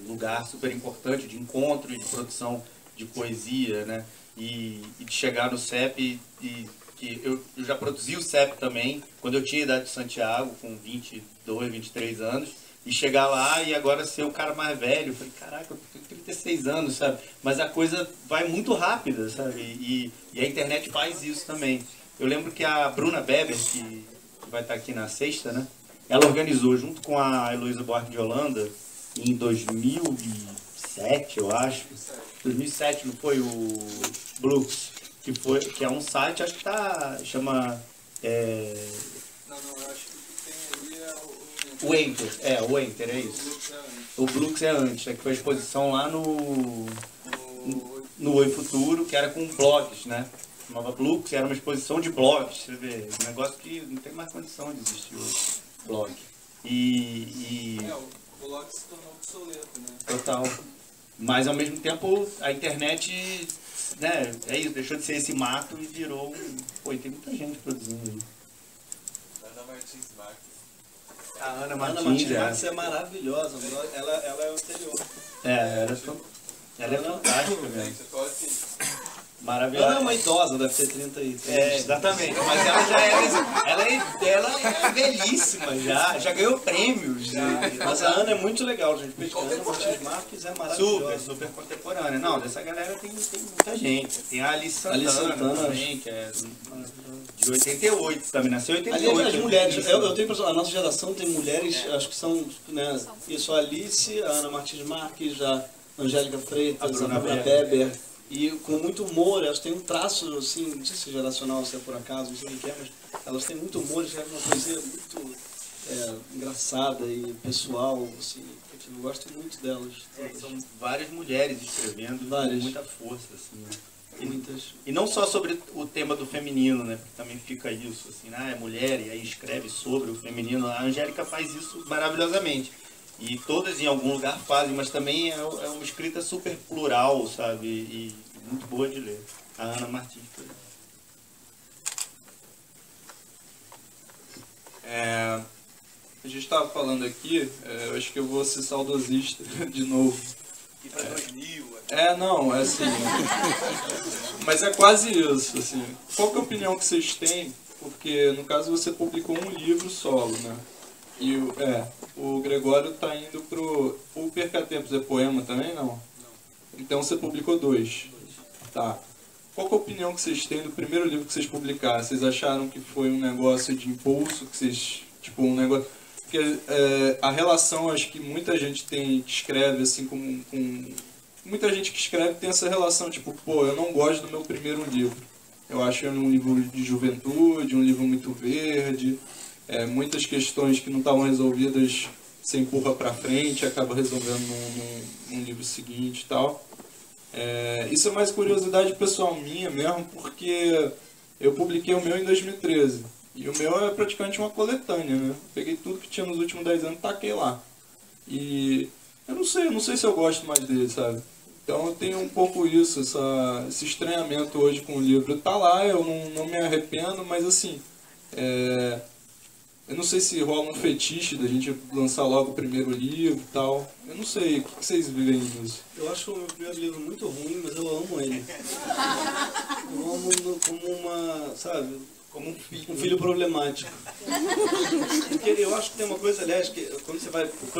lugar super importante de encontro e de produção de poesia, né? E de chegar no CEP que eu já produzi o CEP também, quando eu tinha a idade de Santiago, com 22, 23 anos, e chegar lá e agora ser o cara mais velho. Eu falei, caraca, eu tenho 36 anos, sabe? Mas a coisa vai muito rápida, sabe? E a internet faz isso também. Eu lembro que a Bruna Beber, que vai estar aqui na sexta, né? Ela organizou, junto com a Heloísa Buarque de Holanda, em 2005, 2007, eu acho. 2007, não foi o Blux, que é um site, acho que chama... Não, eu acho que tem ali o Enter, o Enter, é isso. O Blux é antes, que foi a exposição lá no Oi Futuro, que era com blogs, né? Chamava Blux, era uma exposição de blogs, você vê, um negócio que não tem mais condição de existir hoje, blog. O blog se tornou obsoleto, né? Total. Mas ao mesmo tempo a internet, né, é isso, deixou de ser esse mato e virou um... Pô, e tem muita gente produzindo aí. Ana Martins Marques. A Ana Ana Martins Martins Marques é maravilhosa, ela é o anterior. Ela é fantástica, velho. Maravilhosa. Ela é uma idosa, deve ter 33. Exatamente. Mas ela já é velhíssima já ganhou prêmios. Mas a Ana é muito legal, gente. A Ana Martins Marques é maravilhosa. Super contemporânea. Não, dessa galera tem muita gente. Tem a Alice Santana também, que é de 88, também nasceu em 88. Aliás, as mulheres, eu tenho a nossa geração tem mulheres, acho que são, né, isso, a Alice, a Ana Martins Marques, a Angélica Freitas, a Bruna Weber. E com muito humor, elas têm um traço, assim, não sei se é geracional, se é por acaso, não sei o que é, mas elas têm muito humor, escrevem uma poesia muito engraçada e pessoal, assim, eu gosto muito delas. São várias mulheres escrevendo com muita força, assim, né? E não só sobre o tema do feminino, né? Porque também fica isso, assim, é mulher e aí escreve sobre o feminino. A Angélica faz isso maravilhosamente. E todas em algum lugar fazem, mas também é uma escrita super plural, sabe? E muito boa de ler. A Ana Martins. A gente estava falando aqui, eu acho que eu vou ser saudosista de novo. E para 2000. Não, é assim. Mas é quase isso, assim. Qual que é a opinião que vocês têm? Porque, no caso, você publicou um livro solo, né? E o Gregório está indo pro... O Percatempos é poema também, não? Não. Então você publicou 2. Tá. Qual que é a opinião que vocês têm do primeiro livro que vocês publicaram? Vocês acharam que foi um negócio de impulso? Que vocês... Tipo, um negócio... Porque a relação, acho que muita gente que escreve, assim, com... Muita gente que escreve tem essa relação, tipo, pô, eu não gosto do meu primeiro livro. Eu acho que é um livro de juventude, um livro muito verde... muitas questões que não estavam resolvidas você empurra para frente, acaba resolvendo num livro seguinte e tal. Isso é mais curiosidade pessoal minha mesmo, porque eu publiquei o meu em 2013. E o meu é praticamente uma coletânea, né? Peguei tudo que tinha nos últimos 10 anos e taquei lá. E eu não sei se eu gosto mais dele, sabe? Então eu tenho um pouco isso, esse estranhamento hoje com o livro. Tá lá, eu não me arrependo, mas assim... Eu não sei se rola um fetiche da gente lançar logo o primeiro livro e tal. Eu não sei, o que vocês veem nisso? Eu acho o meu primeiro livro muito ruim, mas eu amo ele. Eu amo como uma, sabe, como um filho problemático. Porque eu acho que tem uma coisa, aliás, que quando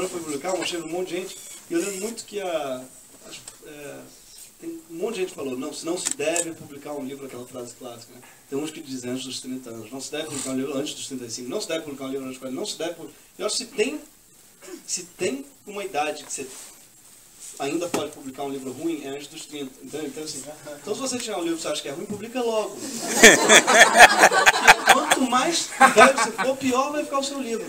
eu fui publicar, eu achei um monte de gente, e eu lembro muito que tem um monte de gente que falou, não, se não se deve publicar um livro, aquela frase clássica, né? Tem uns que dizem antes dos 30 anos, não se deve publicar um livro antes dos 35, não se deve publicar um livro antes dos 40, não se deve publicar... Eu acho que se tem uma idade que você ainda pode publicar um livro ruim, é antes dos 30. Então, assim, então se você tiver um livro que você acha que é ruim, publica logo. Porque quanto mais velho você for, pior vai ficar o seu livro.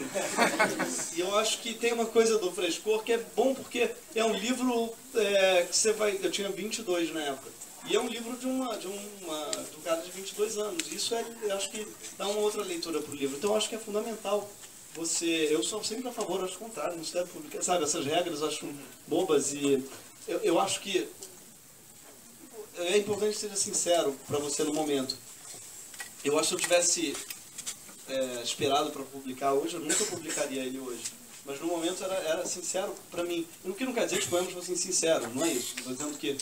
E eu acho que tem uma coisa do frescor que é bom, porque é um livro que você vai... Eu tinha 22 na época. E é um livro de um cara de 22 anos. Isso eu acho que dá uma outra leitura para o livro. Então eu acho que é fundamental. Eu sou sempre a favor, acho o contrário, não se deve publicar. Sabe, essas regras eu acho bobas e eu acho que é importante que seja sincero para você no momento. Eu acho que se eu tivesse esperado para publicar hoje, eu nunca publicaria ele hoje. Mas no momento era sincero para mim. O que não quer dizer que os poemas fossem sinceros, não é isso. Estou dizendo que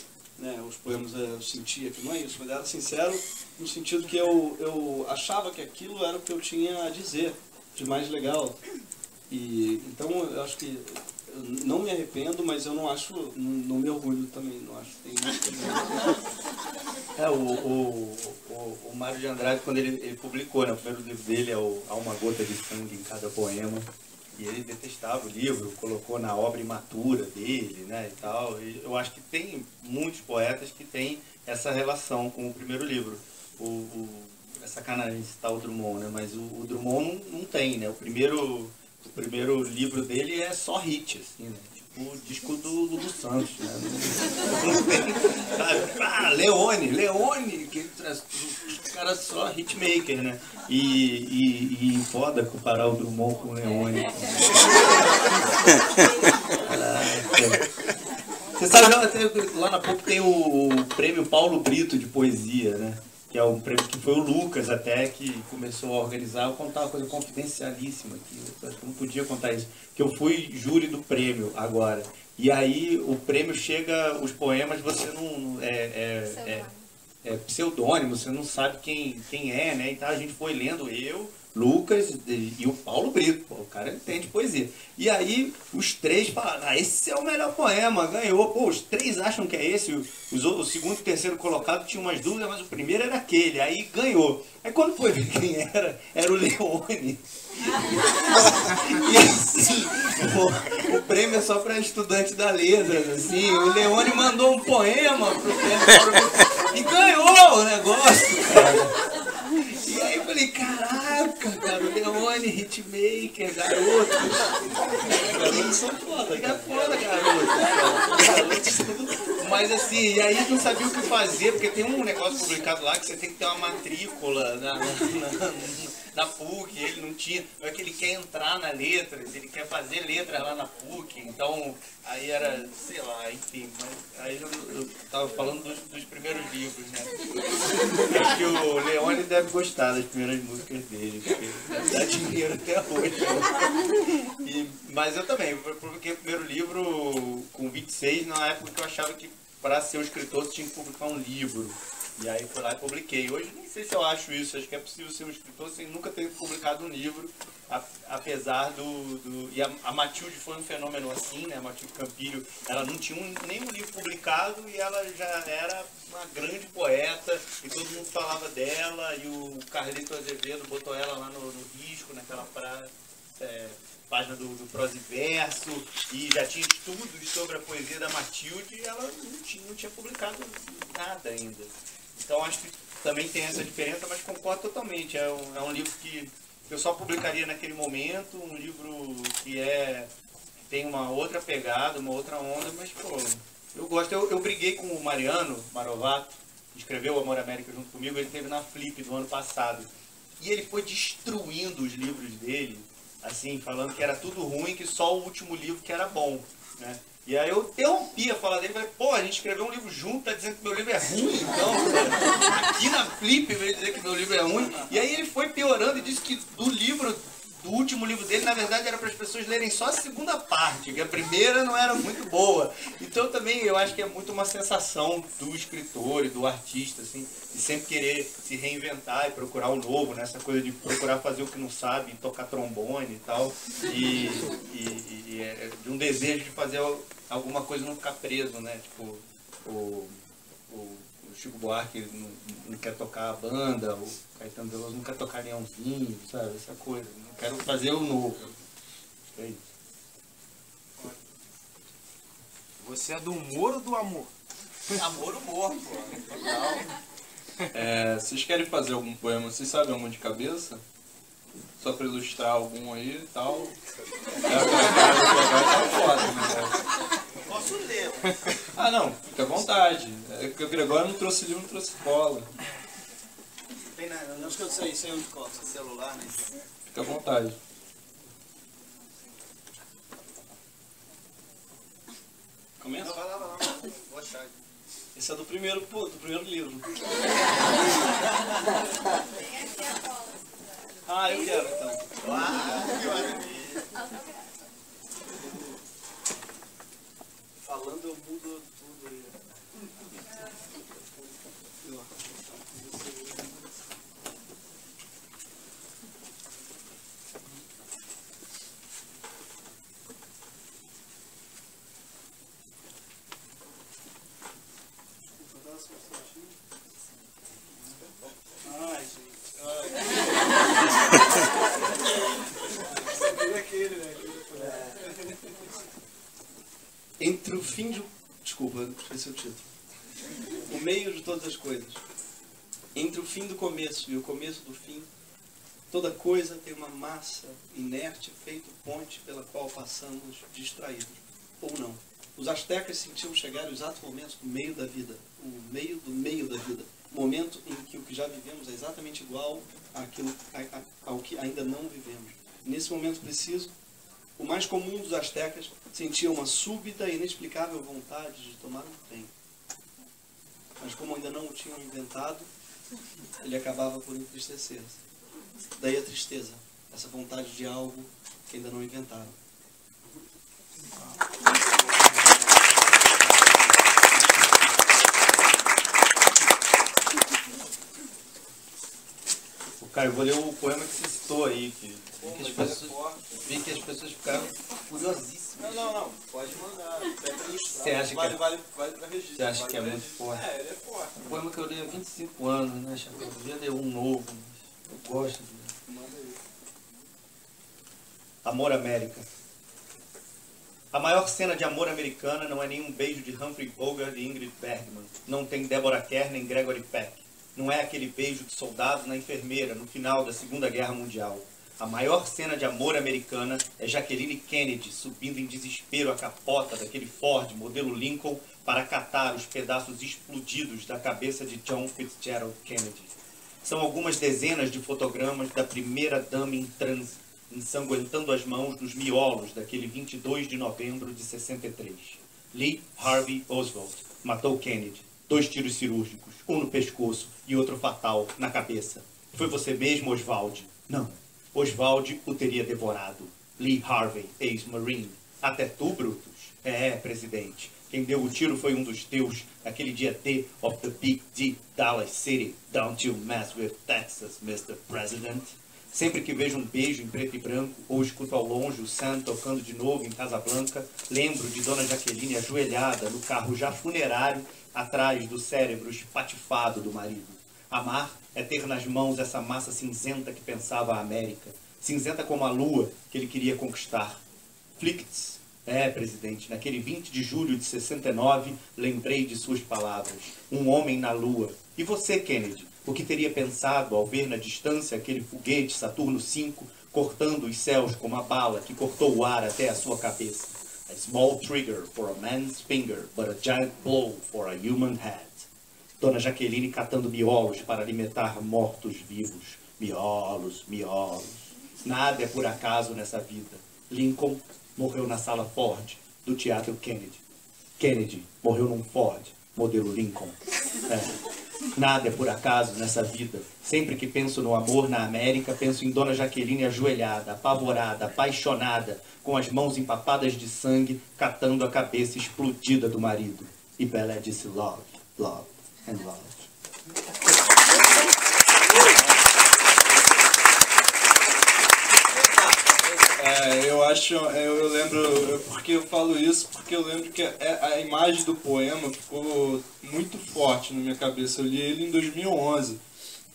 os poemas eu sentia que não é isso, mas era sincero no sentido que eu achava que aquilo era o que eu tinha a dizer de mais legal. E então eu acho que eu não me arrependo, mas eu não acho, não me orgulho também, não acho que tem o Mário de Andrade, quando ele publicou, né, o primeiro livro dele é Há uma gota de sangue em cada poema. E ele detestava o livro, colocou na obra imatura dele, né, e tal. E eu acho que tem muitos poetas que têm essa relação com o primeiro livro. É sacanagem citar o Drummond, né, mas o Drummond não tem, né. O primeiro livro dele é só hit, assim, né. O disco do Lulu Santos, né? Não tem, sabe? Leone, que os caras só hitmaker, né? E foda comparar o Drummond com o Leone. Você sabe, lá na PUC tem o prêmio Paulo Brito de poesia, né? Que é um prêmio que foi o Lucas até que começou a organizar. Eu vou contar uma coisa confidencialíssima aqui, eu acho que eu não podia contar isso, que eu fui júri do prêmio agora. E aí o prêmio chega, os poemas, você não... É pseudônimo, você não sabe quem é, né? Então a gente foi lendo, eu, Lucas e o Paulo Brito, pô, o cara entende poesia. E aí os três falaram, esse é o melhor poema, ganhou. Pô, os três acham que é esse, o segundo e o terceiro colocado tinham umas dúvidas, mas o primeiro era aquele, aí ganhou. Aí quando foi ver quem era o Leone. E assim, o prêmio é só para estudante da letras, assim, o Leone mandou um poema pro prêmio e ganhou o negócio, cara. E aí eu falei, caraca, cara, o Leone, hitmaker, garoto. Garotos são foda, cara. É foda, garoto. Mas assim, e aí não sabia o que fazer, porque tem um negócio publicado lá que você tem que ter uma matrícula na PUC, ele não tinha, é que ele quer entrar na letras, ele quer fazer letras lá na PUC, então aí era, sei lá, enfim, mas aí eu tava falando dos primeiros livros, né? Acho que o Leone deve gostar das primeiras músicas dele, porque dá dinheiro até hoje. Mas eu também, eu publiquei o primeiro livro com 26, na época que eu achava que para ser um escritor você tinha que publicar um livro. E aí fui lá e publiquei. Hoje nem sei se eu acho isso, acho que é possível ser um escritor sem nunca ter publicado um livro, apesar E a Matilde foi um fenômeno assim, né? A Matilde Campilho, ela não tinha nenhum livro publicado e ela já era uma grande poeta e todo mundo falava dela e o Carlito Azevedo botou ela lá no Risco, naquela página do Prosa e Verso, e já tinha estudos sobre a poesia da Matilde e ela não tinha publicado nada ainda. Então acho que também tem essa diferença, mas concordo totalmente. É um livro que eu só publicaria naquele momento, um livro que tem uma outra pegada, uma outra onda, mas pô, eu gosto. Eu briguei com o Mariano Marovato, que escreveu o Amor América junto comigo, ele esteve na Flip do ano passado. E ele foi destruindo os livros dele, assim, falando que era tudo ruim, que só o último livro que era bom, né? E aí eu interrompi a fala dele e falei, pô, a gente escreveu um livro junto, tá dizendo que meu livro é ruim, então, cara, aqui na Flip veio dizer que meu livro é ruim. E aí ele foi piorando e disse que do último livro dele, na verdade, era para as pessoas lerem só a segunda parte, que a primeira não era muito boa. Então também eu acho que é muito uma sensação do escritor e do artista, assim, de sempre querer se reinventar e procurar o novo, né? Essa coisa de procurar fazer o que não sabe, tocar trombone e tal, e de um desejo de fazer alguma coisa e não ficar preso, né? Tipo, o Chico Buarque não quer tocar a banda, o Caetano Veloso não quer tocar Leãozinho, sabe? Essa coisa. Não quero fazer o novo. É isso. Você é do humor ou do amor? Amor, humor, pô. Total. Vocês querem fazer algum poema? Vocês sabem algum de cabeça? Só pra ilustrar algum aí e tal. Tá foda, né? Posso ler. Ah, não, fica à vontade. É que o Gregório não trouxe livro, não trouxe cola. Tem nada, não acho que eu sei onde corta. Celular, né? Fica à vontade. Começa? Vai lá. Vou achar. Esse é do primeiro livro. Ah, eu quero então. Que maravilha. Falando eu mudo tudo aí. Ai, gente. Ai. Aquele, né? Entre o fim de... Desculpa, esqueci o título. O meio de todas as coisas. Entre o fim do começo e o começo do fim, toda coisa tem uma massa inerte feito ponte pela qual passamos distraídos, ou não. Os astecas sentiam chegar os exatos momentos do meio da vida, o meio do meio da vida, momento em que o que já vivemos é exatamente igual ao que ainda não vivemos. Nesse momento preciso, o mais comum dos astecas sentia uma súbita e inexplicável vontade de tomar um trem. Mas como ainda não o tinham inventado, ele acabava por entristecer-se. Daí a tristeza, essa vontade de algo que ainda não inventaram. Cara, eu vou ler o poema que você citou aí, que vi que as pessoas ficaram curiosíssimas. Não, pode mandar. Você acha que vale pra registro. Você acha que é muito forte? É, ele é forte. Um poema que eu li há 25 anos, né? Acho que eu devia ler um novo, mas eu gosto de ler. Manda aí. Amor América. A maior cena de amor americana não é nenhum beijo de Humphrey Bogart e Ingrid Bergman. Não tem Deborah Kerr nem Gregory Peck. Não é aquele beijo de soldado na enfermeira no final da Segunda Guerra Mundial. A maior cena de amor americana é Jacqueline Kennedy subindo em desespero a capota daquele Ford modelo Lincoln para catar os pedaços explodidos da cabeça de John Fitzgerald Kennedy. São algumas dezenas de fotogramas da primeira dama em transe, ensanguentando as mãos nos miolos daquele 22 de novembro de 63. Lee Harvey Oswald matou Kennedy. 2 tiros cirúrgicos, um no pescoço e outro fatal na cabeça. Foi você mesmo, Oswald? Não. Oswald o teria devorado. Lee Harvey, ex-marine. Até tu, Brutus? É, presidente. Quem deu o tiro foi um dos teus, naquele dia D of the Big Deep Dallas City. Don't you mess with Texas, Mr. President. Sempre que vejo um beijo em preto e branco, ou escuto ao longe o Sam tocando de novo em Casablanca, lembro de Dona Jaqueline ajoelhada no carro já funerário, atrás do cérebro espatifado do marido. Amar é ter nas mãos essa massa cinzenta que pensava a América, cinzenta como a lua que ele queria conquistar. Flicts. É, presidente, naquele 20 de julho de 69, lembrei de suas palavras. Um homem na lua. E você, Kennedy? O que teria pensado ao ver na distância aquele foguete Saturno V cortando os céus como a bala que cortou o ar até a sua cabeça? A small trigger for a man's finger, but a giant blow for a human head. Dona Jaqueline catando miolos para alimentar mortos-vivos. Miolos, miolos. Nada é por acaso nessa vida. Lincoln morreu na sala Ford do Teatro Kennedy. Kennedy morreu num Ford, modelo Lincoln. Nada é por acaso nessa vida. Sempre que penso no amor na América, penso em Dona Jaqueline ajoelhada, apavorada, apaixonada, com as mãos empapadas de sangue, catando a cabeça explodida do marido. E Pelé disse love, love and love. Eu lembro, porque eu falo isso, porque eu lembro que a imagem do poema ficou muito forte na minha cabeça. Eu li ele em 2011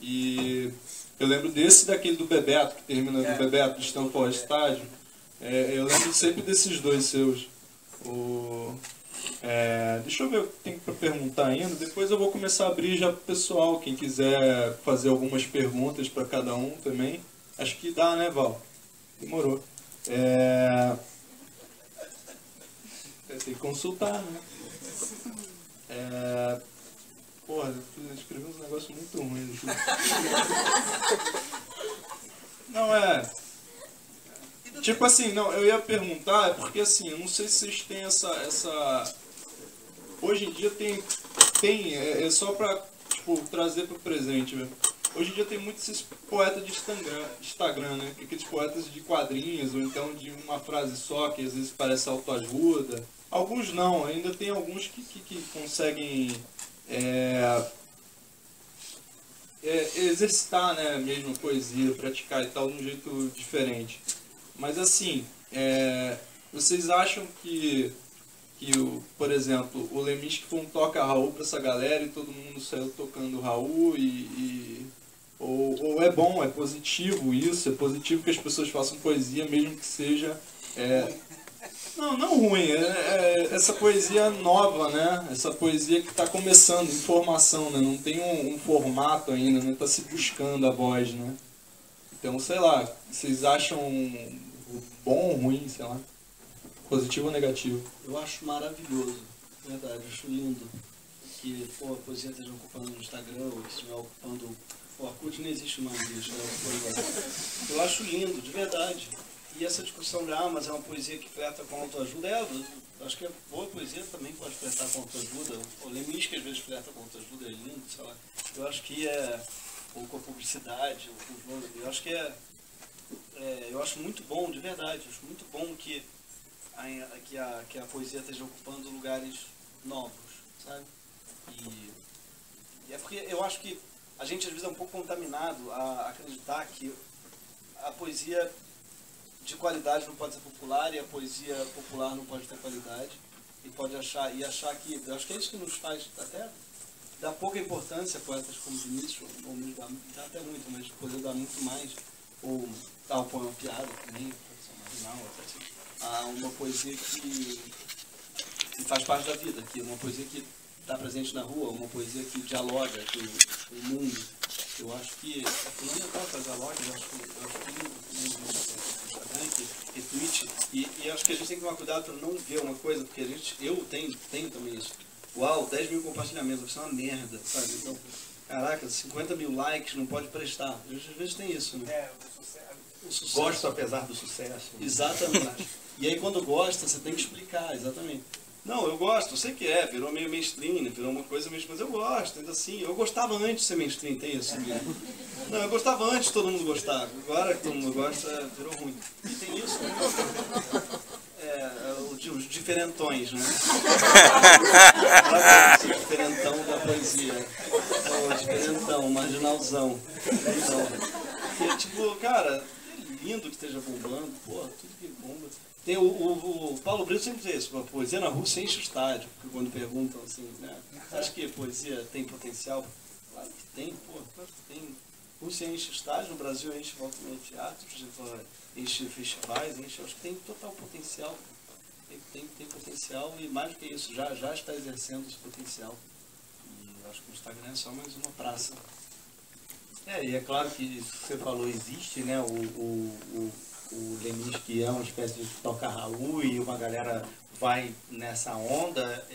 e eu lembro daquele do Bebeto, que termina do Bebeto, de Stanford Estágio. Eu lembro sempre desses dois seus. Deixa eu ver o que tem para perguntar ainda, depois eu vou começar a abrir já pro pessoal, quem quiser fazer algumas perguntas para cada um também. Acho que dá, né, Val? Demorou. Tem que consultar, né? Porra, eu escrevi uns negócios muito ruins. Não, tipo assim, não, eu ia perguntar, porque assim, eu não sei se vocês têm essa... Hoje em dia tem só pra, tipo, trazer pro presente, velho. Hoje em dia tem muitos esses poetas de Instagram, né? Aqueles poetas de quadrinhos, ou então de uma frase só, que às vezes parece autoajuda. Alguns não, ainda tem alguns que conseguem exercitar, né, mesmo a poesia, praticar e tal, de um jeito diferente. Mas assim, vocês acham que por exemplo, o Leminski foi um toca-Raul pra essa galera e todo mundo saiu tocando Raul ou é bom, é positivo isso, é positivo que as pessoas façam poesia, mesmo que seja Não ruim, essa poesia nova, né? Essa poesia que está começando, informação, né? Não tem um formato ainda, né? Está se buscando a voz, né? Então, sei lá, vocês acham bom ou ruim, sei lá? Positivo ou negativo? Eu acho maravilhoso, verdade, acho lindo. Que, pô, a poesia esteja ocupando no Instagram, ou que estiver ocupando... O Orkut não existe mais, isso, eu acho lindo, de verdade. E essa discussão de, mas é uma poesia que flerta com autoajuda, eu acho que a boa poesia também pode flertar com autoajuda. O Lemis, que às vezes flerta com autoajuda, é lindo, sei lá. Eu acho que ou com a publicidade, ou com os eu acho que eu acho muito bom, de verdade, acho muito bom que a poesia esteja ocupando lugares novos, sabe? E é porque eu acho que a gente às vezes é um pouco contaminado a acreditar que a poesia de qualidade não pode ser popular e a poesia popular não pode ter qualidade e achar que, eu acho que é isso que nos faz até dar pouca importância a poetas como Vinícius, ou nos dá até muito, mas poesia dá muito mais, ou tal poema piada também, marginal, a uma poesia que faz parte da vida, que é uma poesia que está presente na rua, uma poesia que dialoga com o mundo. Eu acho que é fundamental fazer diálogo, eu acho que retweet, e acho que a gente tem que tomar cuidado para não ver uma coisa, porque eu tenho também isso. Uau, 10 mil compartilhamentos, isso é uma merda, sabe? Então, caraca, 50 mil likes não pode prestar. Às vezes tem isso, né? O sucesso. Gosto apesar do sucesso. Exatamente. E aí quando gosta, você tem que explicar, exatamente. Não, eu gosto, eu sei que virou meio mainstream, virou uma coisa meio... Mas eu gosto, ainda assim. Eu gostava antes de ser mainstream, tem isso. Não, eu gostava antes de todo mundo gostar. Agora que todo mundo gosta, virou ruim. E tem isso, né? Os diferentões, né? O diferentão da poesia. O diferentão, marginalzão. Então, tipo, cara, é lindo que esteja bombando. Pô, tudo que bomba. Tem o Paulo Brito sempre diz isso, a poesia na rua você enche o estádio, porque quando perguntam assim, né, você acha que a poesia tem potencial? Claro que tem, claro que tem. Rússia enche o estádio, no Brasil enche volta meio teatro, enche festivais, acho que tem total potencial. Tem potencial e mais do que isso, já está exercendo esse potencial. E acho que o Instagram é só mais uma praça. E é claro que isso que você falou existe, né? O Lemis, que é uma espécie de toca Raul e uma galera vai nessa onda,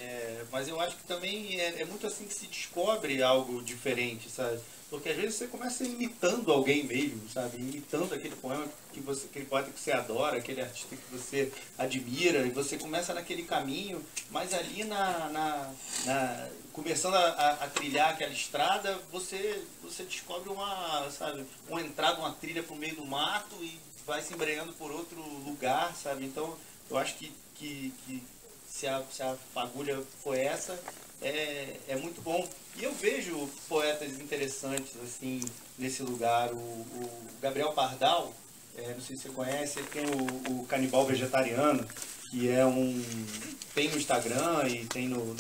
mas eu acho que também é muito assim que se descobre algo diferente, sabe? Porque às vezes você começa imitando alguém mesmo, sabe? Imitando aquele poema aquele poeta que você adora, aquele artista que você admira, e você começa naquele caminho, mas ali começando a trilhar aquela estrada, você descobre uma entrada, uma trilha para o meio do mato e vai se embrenhando por outro lugar, sabe? Então, eu acho que se a fagulha for essa, é muito bom. E eu vejo poetas interessantes, assim, nesse lugar. O Gabriel Pardal, não sei se você conhece, ele tem o Canibal Vegetariano, que tem no Instagram e tem no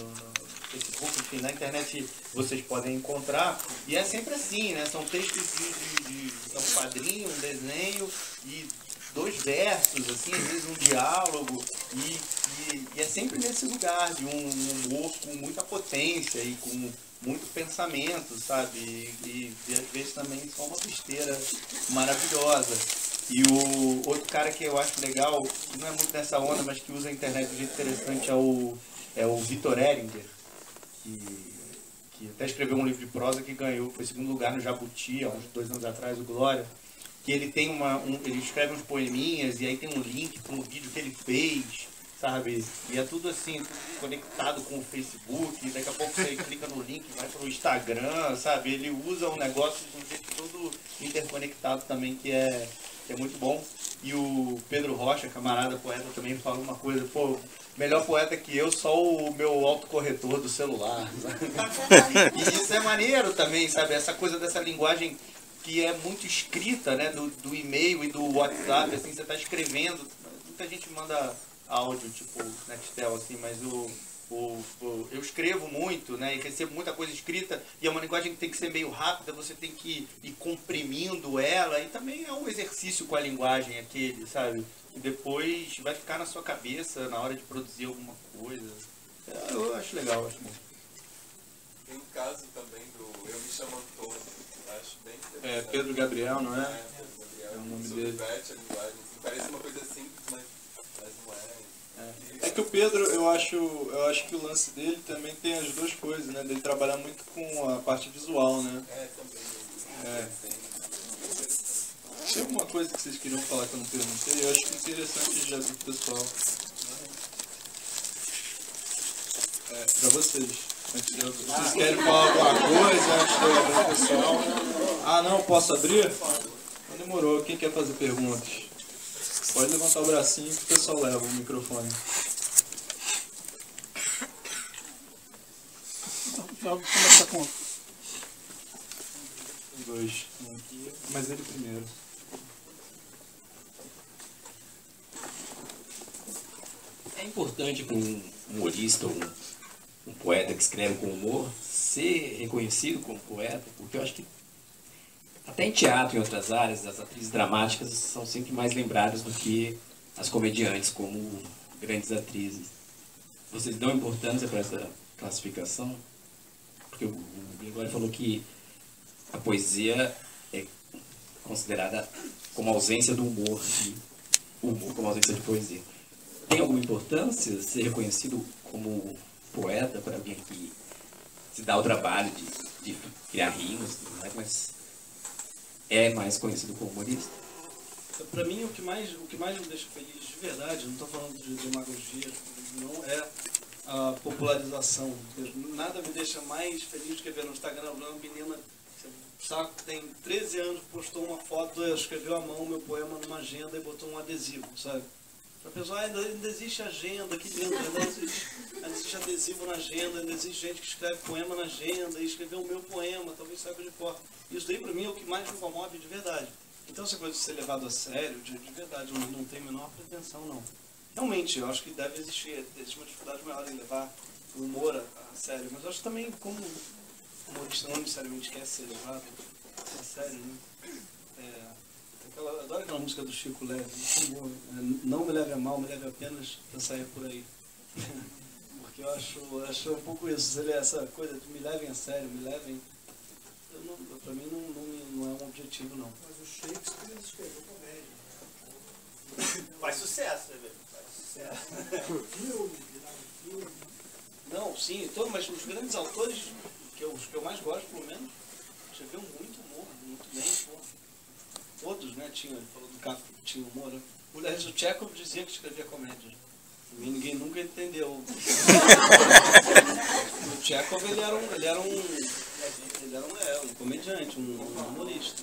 Facebook, enfim, na internet vocês podem encontrar, e é sempre assim, né? São textos é um quadrinho, um desenho e 2 versos, assim, às vezes um diálogo, e é sempre nesse lugar de um humor com muita potência e com muito pensamento, sabe? E às vezes também só uma besteira maravilhosa. E o outro cara que eu acho legal, que não é muito nessa onda, mas que usa a internet de um jeito interessante, é o Vitor Eringer, que até escreveu um livro de prosa que ganhou, foi 2º lugar no Jabuti, há uns 2 anos atrás, o Glória, que ele tem ele escreve uns poeminhas e aí tem um link com um vídeo que ele fez, sabe? E é tudo assim, conectado com o Facebook, daqui a pouco você clica no link e vai pro Instagram, sabe? Ele usa um negócio de um jeito todo interconectado também, que é muito bom. E o Pedro Rocha, camarada poeta, também fala uma coisa, pô, melhor poeta que eu, só o meu autocorretor do celular. E isso é maneiro também, sabe? Essa coisa dessa linguagem que é muito escrita, né? Do e-mail e do WhatsApp, assim, você está escrevendo. Muita gente manda áudio, tipo Nextel, assim, mas o Eu escrevo muito, né, e recebo muita coisa escrita, e é uma linguagem que tem que ser meio rápida, você tem que ir comprimindo ela, e também é um exercício com a linguagem aquele, sabe? E depois vai ficar na sua cabeça na hora de produzir alguma coisa. Eu acho legal, acho bom. Tem um caso também do Eu Me Chamo Antônio, acho bem interessante. Pedro Gabriel, não é? Pedro Gabriel, É o nome sobre dele. a linguagem. Assim, parece uma coisa simples, mas não é. É que o Pedro, eu acho que o lance dele também tem as duas coisas, né? Dele trabalhar muito com a parte visual, né? Também. Tem alguma coisa que vocês queriam falar que eu não perguntei? Eu acho que é interessante já do pessoal. Pra vocês. Vocês querem falar alguma coisa antes de eu abrir o pessoal? Ah, não? Posso abrir? Então demorou. Quem quer fazer perguntas? Pode levantar o bracinho que o pessoal leva o microfone. Começa com Dois. Um aqui, mas ele primeiro. É importante para um humorista ou um poeta que escreve com humor ser reconhecido como poeta, porque eu acho que até em teatro e em outras áreas, as atrizes dramáticas são sempre mais lembradas do que as comediantes como grandes atrizes. Vocês dão importância para essa classificação? Porque o Gregório falou que a poesia é considerada como ausência do humor, e o humor como ausência de poesia. Tem alguma importância ser reconhecido como poeta para alguém que se dá o trabalho de criar rimas, mas é mais conhecido como humorista? Para mim, o que mais me deixa feliz de verdade, não estou falando de demagogia, não é a popularização. Nada me deixa mais feliz do que ver no Instagram uma menina, sabe, tem 13 anos, postou uma foto, escreveu à mão meu poema numa agenda e botou um adesivo, sabe? A pessoa ainda existe agenda, que lindo, ainda existe adesivo na agenda, ainda existe gente que escreve poema na agenda e escreveu o meu poema, talvez saiba de cor. Isso daí para mim é o que mais me comove de verdade. Então essa coisa de ser levado a sério, de verdade, não tem a menor pretensão não. Realmente, eu acho que existe uma dificuldade maior em levar o humor a sério, mas eu acho também como o humorista não necessariamente quer ser levado a sério, né? Eu adoro aquela música do Chico Leve, não me leve a mal, me leve apenas para sair por aí. Porque eu acho um pouco isso, essa coisa de me levem a sério, me levem... Para mim não é um objetivo, não. Mas o Shakespeare escreveu comédia. Faz sucesso, né? Faz sucesso. Filme. Não, sim, mas os grandes autores, os que eu mais gosto, pelo menos, escreveram muito humor, muito bem, pô. Todos, né? Ele falou do Kafka que tinha humor. Né? O Tchekhov dizia que escrevia comédia. E ninguém nunca entendeu. O Tchekhov, ele era um comediante, um humorista.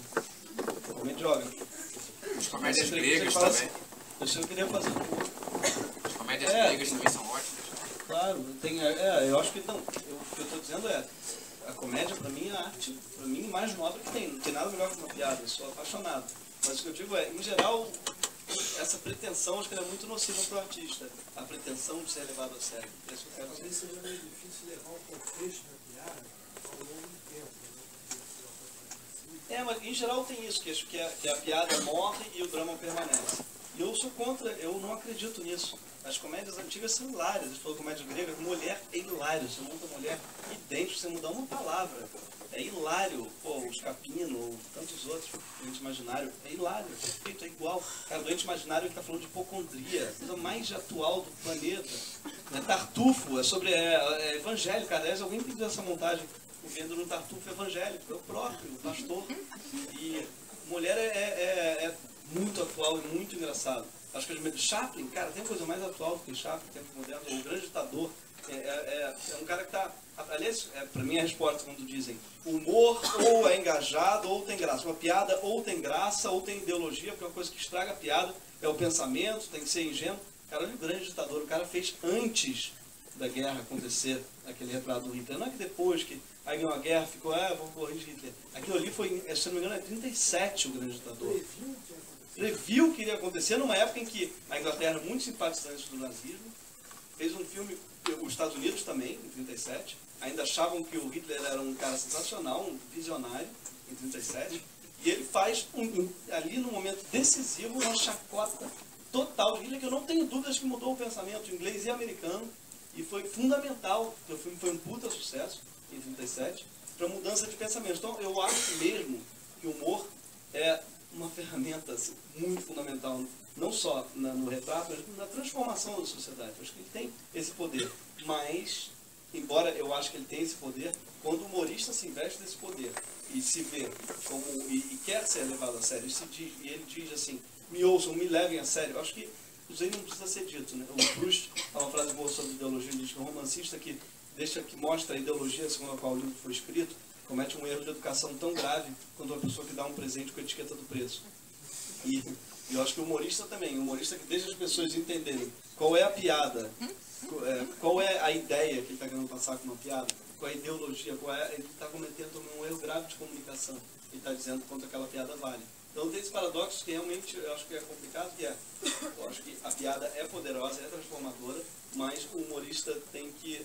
Um comediógrafo. As comédias gregas também. Eu queria fazer. As comédias gregas também são ótimas. Claro, eu acho que então, o que eu estou dizendo é, a comédia para mim é a arte, para mim, mais nobre que tem. Não tem nada melhor que uma piada, eu sou apaixonado. Mas o que eu digo é, em geral, essa pretensão acho que ela é muito nociva para o artista. A pretensão de ser levado a sério. É isso que eu quero dizer. Talvez seja meio difícil levar o contexto da piada ao longo do tempo. Né? Mas em geral tem isso, que a piada morre e o drama permanece. E eu sou contra, eu não acredito nisso. As comédias antigas são hilárias. A gente falou comédia grega, mulher é hilário. Você monta mulher idêntica, você mudar uma palavra. É hilário. Pô, os Capino, tantos outros, Doente Imaginário, é hilário, é perfeito, é igual. Cara, Doente Imaginário ele está falando de hipocondria, a coisa mais atual do planeta. É Tartufo, é sobre evangélico. Aliás, alguém pediu essa montagem, o vendo no Tartufo evangélico, é o próprio, o pastor. E mulher é muito atual e muito engraçado. Acho que o Chaplin, cara, tem coisa mais atual do que Chaplin, tempo moderno, o grande ditador. É um cara que está... Aliás, para mim a resposta quando dizem o humor ou é engajado ou tem graça. Uma piada ou tem graça ou tem ideologia, porque uma coisa que estraga a piada é o pensamento, tem que ser ingênuo. Cara, olha o grande ditador, o cara fez antes da guerra acontecer aquele retrato do Hitler. Não é que depois que aí ganhou a guerra, ficou, vamos corrigir Hitler. Aquilo ali foi, se não me engano, é 37 o grande ditador. Previu que iria acontecer numa época em que a Inglaterra, muito simpatizante do nazismo, fez um filme, os Estados Unidos também, em 37, ainda achavam que o Hitler era um cara sensacional, um visionário, em 37, e ele faz, ali no momento decisivo, uma chacota total de Hitler, que eu não tenho dúvidas que mudou o pensamento inglês e americano, e foi fundamental, o filme foi um puta sucesso, em 37, para mudança de pensamento. Então, eu acho mesmo que o humor é uma ferramenta assim, muito fundamental, não só no retrato, mas na transformação da sociedade. Eu acho que ele tem esse poder, mas, embora eu acho que ele tenha esse poder, quando o humorista se investe desse poder e se vê como, e quer ser levado a sério, e ele diz assim, me ouçam, me levem a sério, eu acho que isso aí não precisa ser dito, né? O Proust, há uma frase boa sobre ideologia, ele diz que um romancista que mostra a ideologia segundo a qual o livro foi escrito, comete um erro de educação tão grave quanto uma pessoa que dá um presente com a etiqueta do preço. E eu acho que o humorista também, o humorista que deixa as pessoas entenderem qual é a piada, qual é a ideia que ele está querendo passar com uma piada, qual é a ideologia, ele está cometendo também um erro grave de comunicação. Ele está dizendo quanto aquela piada vale. Então tem esse paradoxo que realmente eu acho que é complicado, que eu acho que a piada é poderosa, é transformadora, mas o humorista tem que,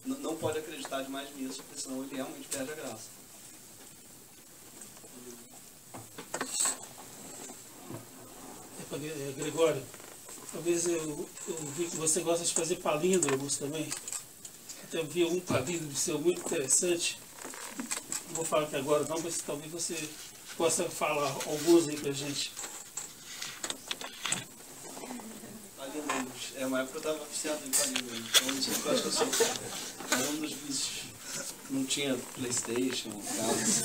não pode acreditar demais nisso, porque senão ele realmente perde a graça. Gregório, talvez eu vi que você gosta de fazer palíndromos também. Até vi um palíndromo seu muito interessante. Não vou falar aqui agora não, mas talvez você possa falar alguns aí pra gente. Palíndromos. É uma época que eu estava viciado em palíndromos. Então não sei se eu acho que eu sou um dos vícios. Não tinha Playstation, casa,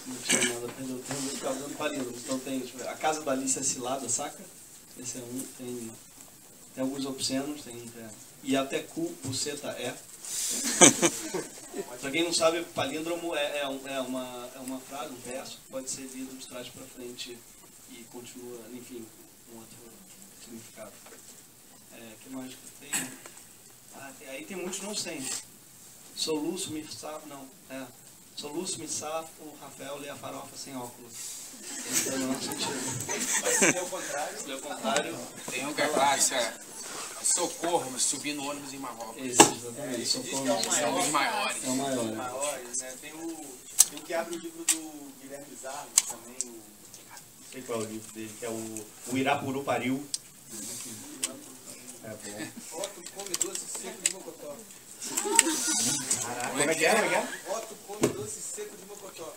não tinha nada a perder o tempo, eu ficava dando palíndromos. Então tem a Casa da Alice é Cilada, saca? Esse é um, tem alguns obscenos, e até cu, buceta é. Pra quem não sabe, palíndromo é uma frase, um verso, que pode ser lido de trás para frente e continua, enfim, com outro significado. Que mais que tem? Aí tem muitos não sei. Soluço, me safo, não. Soluço, me safo, Rafael lê a farofa sem óculos. Esse é o nosso sentido. Mas se der o contrário. Se der o contrário. Tem um que é clássico, socorro, mas subir no ônibus em Marrocos. Exatamente. Socorro, é um dos maiores. É o maior. Os maiores, né? Tem o que abre o livro do Guilherme Zarro também. Não sei qual é o livro dele, que é o Irapuru Pariu. É bom. Otto come doce seco de mocotó. Caraca, como é que é? Otto come doce seco de mocotó.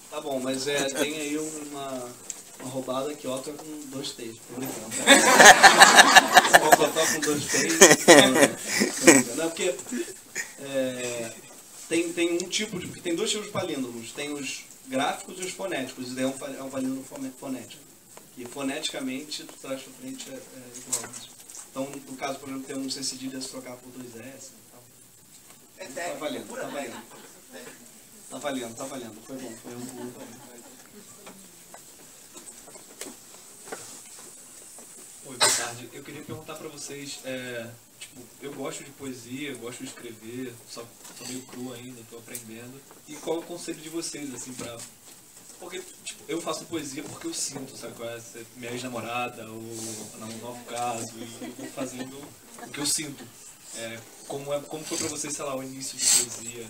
Tá bom, mas tem aí uma roubada que Otto é com 2 T's. Tô brincando. Mocotó com 2 T's. Não, porque tem um tipo de. Tem 2 tipos de palíndromos. Tem os gráficos e os fonéticos. E é um palíndromo fonético. Que foneticamente, de trás para frente, é igual. Então, no caso, por exemplo, tem um C cedilha se trocar por 2 S e tal. É técnico, Tá valendo, pura tá valendo. técnica. Tá valendo. Foi bom, foi um bom. Oi, boa tarde. Eu queria perguntar pra vocês, eu gosto de poesia, gosto de escrever, só meio cru ainda, tô aprendendo. E qual é o conselho de vocês, assim, pra... Porque, tipo, eu faço poesia porque eu sinto, sabe qual é? Minha ex-namorada, ou no novo caso, e eu vou fazendo o que eu sinto. Como foi pra vocês, sei lá, o início de poesia,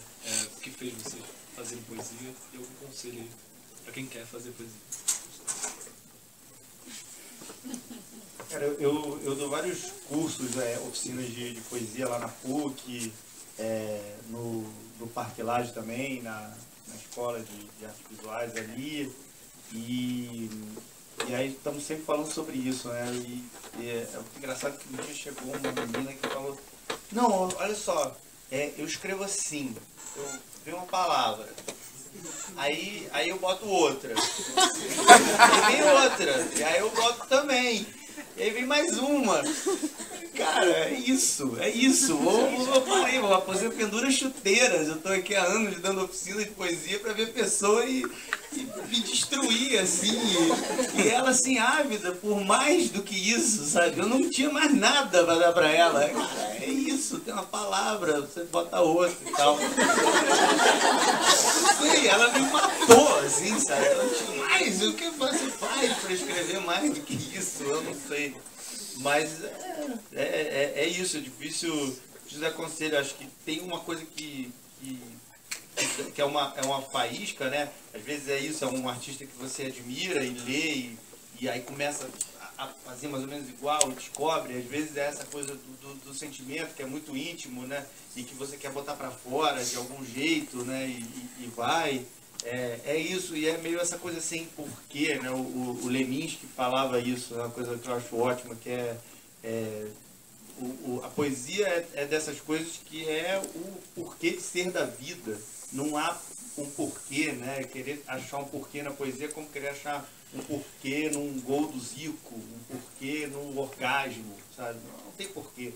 o que fez vocês fazerem poesia, e algum conselho aí pra quem quer fazer poesia? Cara, eu dou vários cursos, oficinas de poesia lá na PUC, no Parque Lage também, na escola de artes visuais ali, e aí estamos sempre falando sobre isso, né? E é muito engraçado que um dia chegou uma menina que falou, não, olha só, eu escrevo assim, eu vejo uma palavra, aí eu boto outra, e vem outra, e aí eu boto também, e aí vem mais uma. Cara, é isso. Eu parei, a poesia pendura chuteiras. Eu tô aqui há anos dando oficina de poesia pra ver a pessoa e me destruir, assim. E ela, assim, ávida por mais do que isso, sabe? Eu não tinha mais nada pra dar pra ela. Cara, é isso, tem uma palavra, você bota outra e tal. Não sei, ela me matou, assim, sabe? Eu não tinha mais. O que você faz pra escrever mais do que isso? Eu não sei. Mas é isso, é difícil dar conselho. Acho que tem uma coisa que é uma faísca, né? Às vezes é isso, é um artista que você admira e lê e aí começa a fazer mais ou menos igual, descobre. Às vezes é essa coisa do sentimento que é muito íntimo, né? E que você quer botar para fora de algum jeito, né? E vai. É isso, e é meio essa coisa sem porquê, né? O Leminski falava isso, é uma coisa que eu acho ótima, que a poesia é dessas coisas que é o porquê de ser da vida. Não há um porquê, né? Querer achar um porquê na poesia é como querer achar um porquê num gol do Zico, um porquê num orgasmo, sabe? Não tem porquê.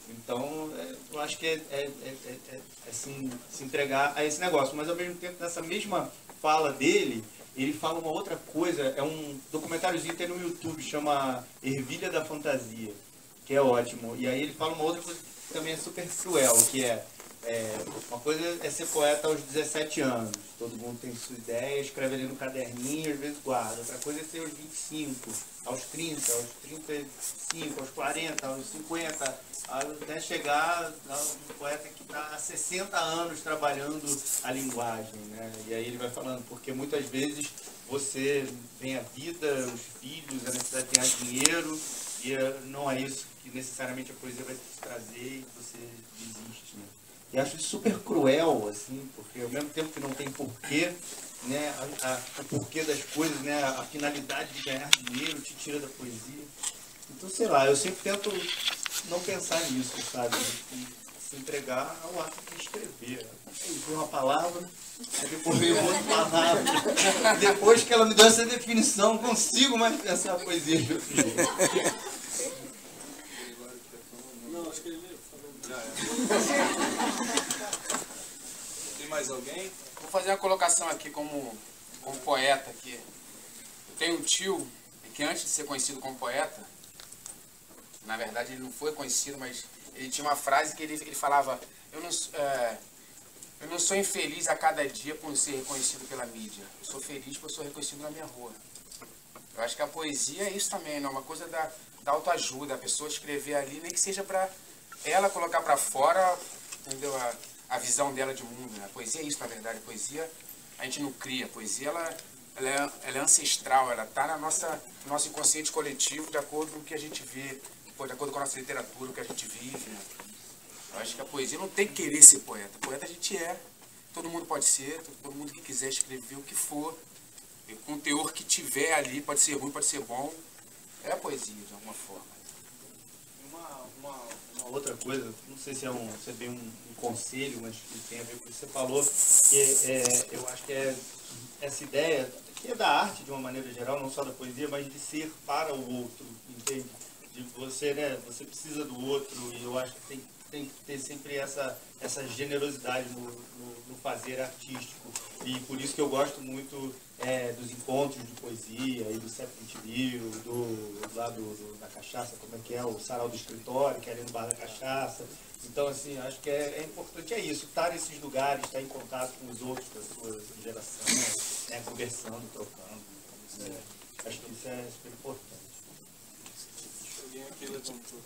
Então, eu acho que assim, se entregar a esse negócio. Mas, ao mesmo tempo, nessa mesma fala dele, ele fala uma outra coisa. É um documentáriozinho que tem no YouTube, chama Ervilha da Fantasia, que é ótimo. E aí ele fala uma outra coisa que também é super cruel, que uma coisa é ser poeta aos 17 anos. Todo mundo tem sua ideia, escreve ali no caderninho, às vezes guarda. Outra coisa é ser aos 25, aos 30, aos 35, aos 40, aos 50, até chegar um poeta que está há 60 anos trabalhando a linguagem, né? E aí ele vai falando, porque muitas vezes você vem a vida, os filhos, a necessidade de ganhar dinheiro, e não é isso que necessariamente a poesia vai te trazer e você desiste, né? E acho isso super cruel, assim, porque ao mesmo tempo que não tem porquê, né, o porquê das coisas, né, a finalidade de ganhar dinheiro te tira da poesia. Então, sei lá, eu sempre tento não pensar nisso, sabe? Se entregar ao ato de escrever. Aí vem uma palavra, aí depois vem outra palavra. Depois que ela me dá essa definição, não consigo mais pensar a poesia de outro jeito. Não, escrever, por favor. Tem mais alguém? Vou fazer uma colocação aqui como poeta aqui. Eu tenho um tio que antes de ser conhecido como poeta, na verdade ele não foi conhecido, mas ele tinha uma frase que ele falava: eu não sou infeliz a cada dia por ser reconhecido pela mídia. Eu sou feliz por ser reconhecido na minha rua. Eu acho que a poesia é isso também, né? Uma coisa da autoajuda, a pessoa escrever ali, nem que seja para ela colocar para fora, entendeu? A visão dela de mundo, né? A poesia é isso, na verdade. A poesia a gente não cria. A poesia ela é ancestral, ela está no nosso inconsciente coletivo, de acordo com o que a gente vê, de acordo com a nossa literatura, o que a gente vive, né? Eu acho que a poesia não tem que querer ser poeta. Poeta a gente é. Todo mundo pode ser, todo mundo que quiser escrever o que for, com o teor que tiver ali, pode ser ruim, pode ser bom, é a poesia, de alguma forma. Uma outra coisa, não sei se é bem um conselho, mas que tem a ver com o que você falou, que eu acho que é essa ideia, que é da arte de uma maneira geral, não só da poesia, mas de ser para o outro, entende? De você, né, você precisa do outro, e eu acho que tem que ter sempre essa generosidade no fazer artístico. E por isso que eu gosto muito dos encontros de poesia e do Sepultivio, da Cachaça, como é que é, o Sarau do Escritório, que é ali no Bar da Cachaça. Então, assim, acho que é importante isso, estar nesses lugares, estar em contato com os outros da sua geração, né, conversando, trocando. Acho que isso é super importante. Alguém aqui levantou.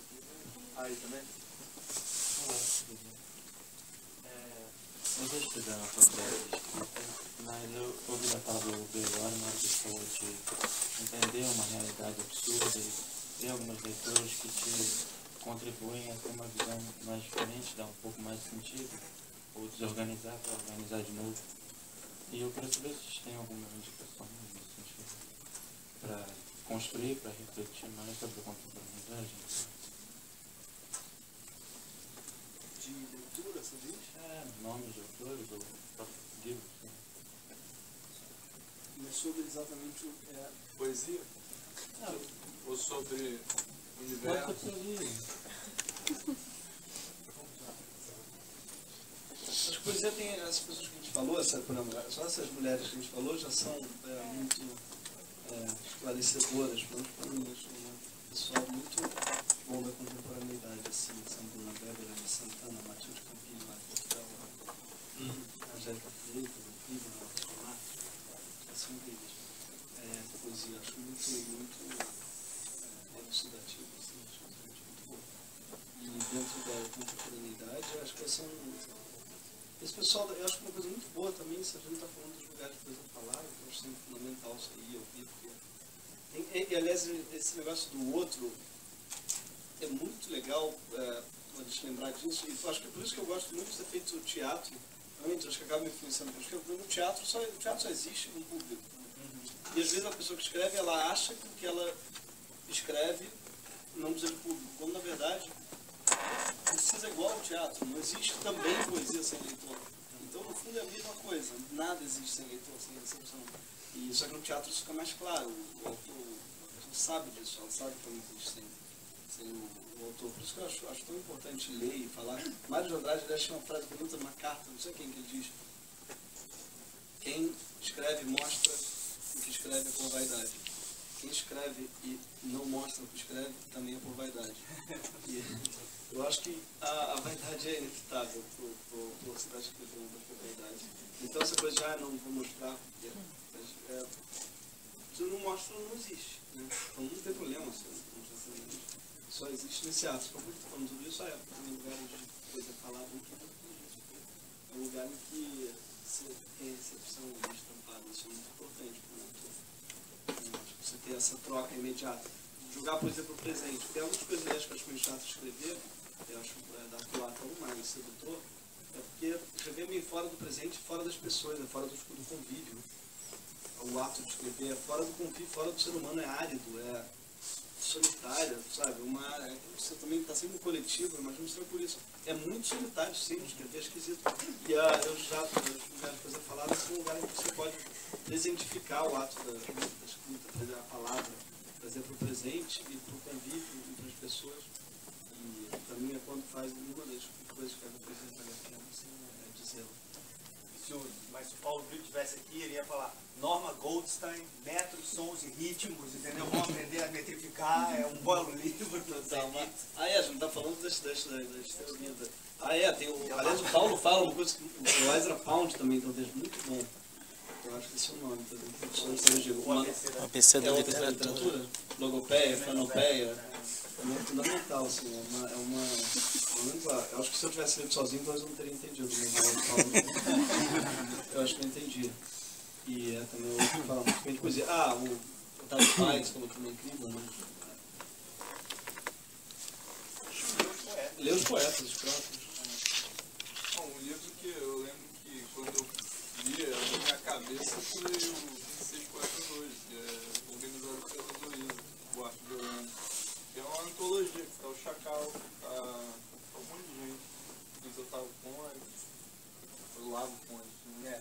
Aí também? Eu já estudei na faculdade de escrita, mas eu ouvi a palavra agora na hora que falou de entender uma realidade absurda e ter algumas leituras que te contribuem a ter uma visão mais diferente, dar um pouco mais de sentido, ou desorganizar para organizar de novo. E eu queria saber se vocês têm alguma indicação nesse sentido, para construir, para refletir mais sobre a contemporaneidade. De leitura, você diz? Nomes de autores ou próprios livros. Mas sobre exatamente Poesia? Ou sobre universo? As poesias tem as pessoas que a gente falou, só essas mulheres que a gente falou já são muito esclarecedoras, pelo menos para mim. Pessoal muito bom da contemporaneidade, assim, Sandra Weber, Santana, Matilde Campinho, lá em Portugal, Angélica Freitas, Filho, são deles. Essa poesia, acho muito elucidativa. contemporaneidade, eu acho que vai ser esse pessoal, eu acho que uma coisa muito boa também, se a gente está falando dos lugares de coisa falar, eu acho sempre fundamental isso aí, ouvir, porque... E, aliás, esse negócio do outro é muito legal, a gente lembrar disso, e eu acho que é por isso que eu gosto muito de ter feito teatro antes, acho que acaba me influenciando, porque no teatro só existe um público. E às vezes a pessoa que escreve, ela acha que o que ela escreve não precisa de público, quando na verdade precisa igual ao teatro, não existe também poesia sem leitor. Então no fundo é a mesma coisa, nada existe sem leitor, sem recepção. E só que no teatro isso fica mais claro, o autor, a pessoa sabe disso, ela sabe que não existe sem o autor. Por isso que eu acho tão importante ler e falar. Mário de Andrade deixa uma frase bonita numa carta, não sei quem que ele diz: quem escreve mostra o que escreve é por vaidade. Quem escreve e não mostra o que escreve também é por vaidade. E eu acho que a vaidade é inevitável por você estar escrevendo por vaidade. Então essa coisa já não vou mostrar, porque se não mostra, não existe. Né? Então não tem problema se não existe. Só existe nesse ato. Como eu estou falando tudo isso, tem lugares de coisa falada, não tem isso. É um lugar em que você tem recepção estampada, isso é muito importante para o autor. Você ter essa troca imediata. Jogar a poesia para o presente. Porque algumas coisas que eu acho meio chato escrever, eu acho da atuar tão mais sedutor, é porque escrever meio fora do presente, fora das pessoas, é fora do convívio. O ato de escrever é fora do convívio, fora do ser humano, é árido, é solitário, sabe? Você também está sempre no coletivo, imagina você por isso. É muito solitário, sim, escrever é esquisito. E eu já, lugares de coisa falada, são um lugar em que você pode desentificar o ato da escrita, trazer a palavra, trazer para o presente e para o convívio entre as pessoas. E para mim é quando faz uma das coisas que a poesia vale a pena, assim, é dizê-lo. Mas se o Paulo Brito estivesse aqui, ele ia falar: Norma Goldstein, metros, sons e ritmos, entendeu? Vamos aprender a metrificar, é um belo livro. A gente está falando das teorias. Aliás, o Paulo fala uma coisa que o Ezra Pound também tem um texto muito bom. Eu acho que esse é o nome também. O ABC da literatura. Logopeia, fanopeia. É muito fundamental, assim. É uma língua. Eu acho que se eu tivesse lido sozinho, talvez eu não teria entendido. Eu acho que eu entendi. E também eu falo muito bem de poesia. O Otávio Paz, como também é incrível, né? Ler os poetas, os próprios. Um livro que eu lembro que quando eu li, na minha cabeça foi o 26 Poetas Hoje, que é organizado pelo Luiz Buarque de Holanda. Que é uma antologia, que está o Chacal, tá um monte de gente. Luiz Otávio Pontes, o Lago Pontes, né?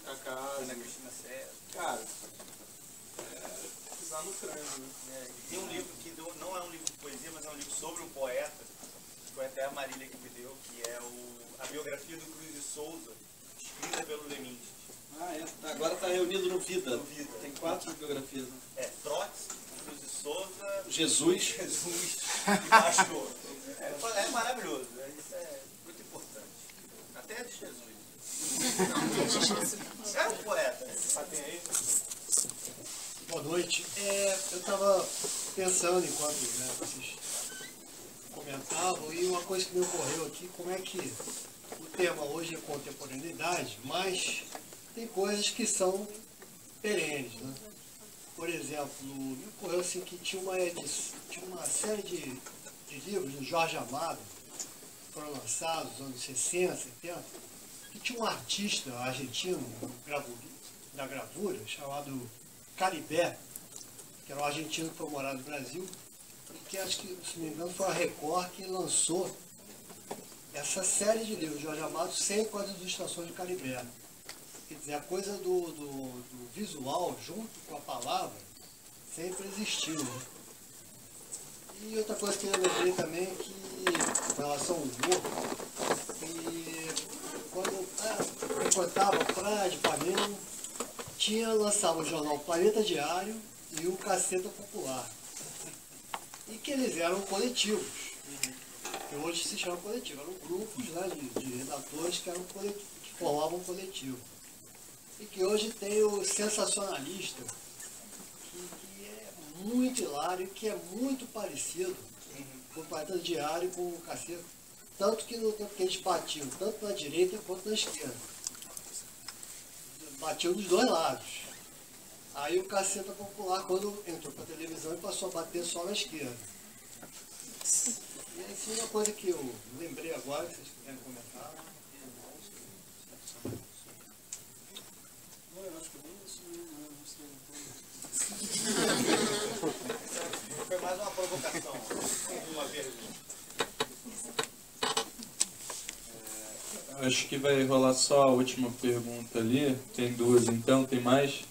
Cacá, Ana Cristina Serra. Cara, pisar no crânio, né? Tem um livro que não é um livro de poesia, mas é um livro sobre um poeta, que foi até a Marília que me deu, que é a biografia do Cruz de Souza, escrita pelo Leminski. Agora está reunido no Vida. No Vida. Tem 4 biografias. Né? Trotsky, Cruz de Souza, Jesus e Pastor. É maravilhoso, isso é muito importante. Até de Jesus. É um poeta, tem aí. Boa noite. Eu estava pensando enquanto vocês comentavam, e uma coisa que me ocorreu aqui, como é que o tema hoje é contemporaneidade, mas tem coisas que são perenes, né? Por exemplo, me ocorreu assim que tinha uma série de livros do Jorge Amado, que foram lançados nos anos 60, 70, que tinha um artista argentino da gravura, chamado Caribé, que era um argentino que foi morar no Brasil, e que acho que, se não me engano, foi a Record que lançou essa série de livros de Jorge Amado sem com as ilustrações de Caribé. Quer dizer, a coisa do visual junto com a palavra sempre existiu. Né? E outra coisa que eu lembrei também é que, em relação ao humor, quando eu frequentava a praia de Ipanema, lançava o jornal Planeta Diário e o Caceta Popular. E que eles eram coletivos, que hoje se chamam coletivo, eram grupos, né, de redatores que formavam um coletivo. E que hoje tem o Sensacionalista, que é muito hilário, que é muito parecido com o poeta diário, com o Caceta, tanto que eles batiam, tanto na direita quanto na esquerda. Batiam dos dois lados. Aí o Caceta Popular, quando entrou para a televisão, ele passou a bater só na esquerda. E assim, uma coisa que eu lembrei agora, que vocês quiserem comentar. Não, eu acho que nem isso, Foi mais uma provocação, uma pergunta. Acho que vai rolar só a última pergunta ali. Tem duas então, tem mais?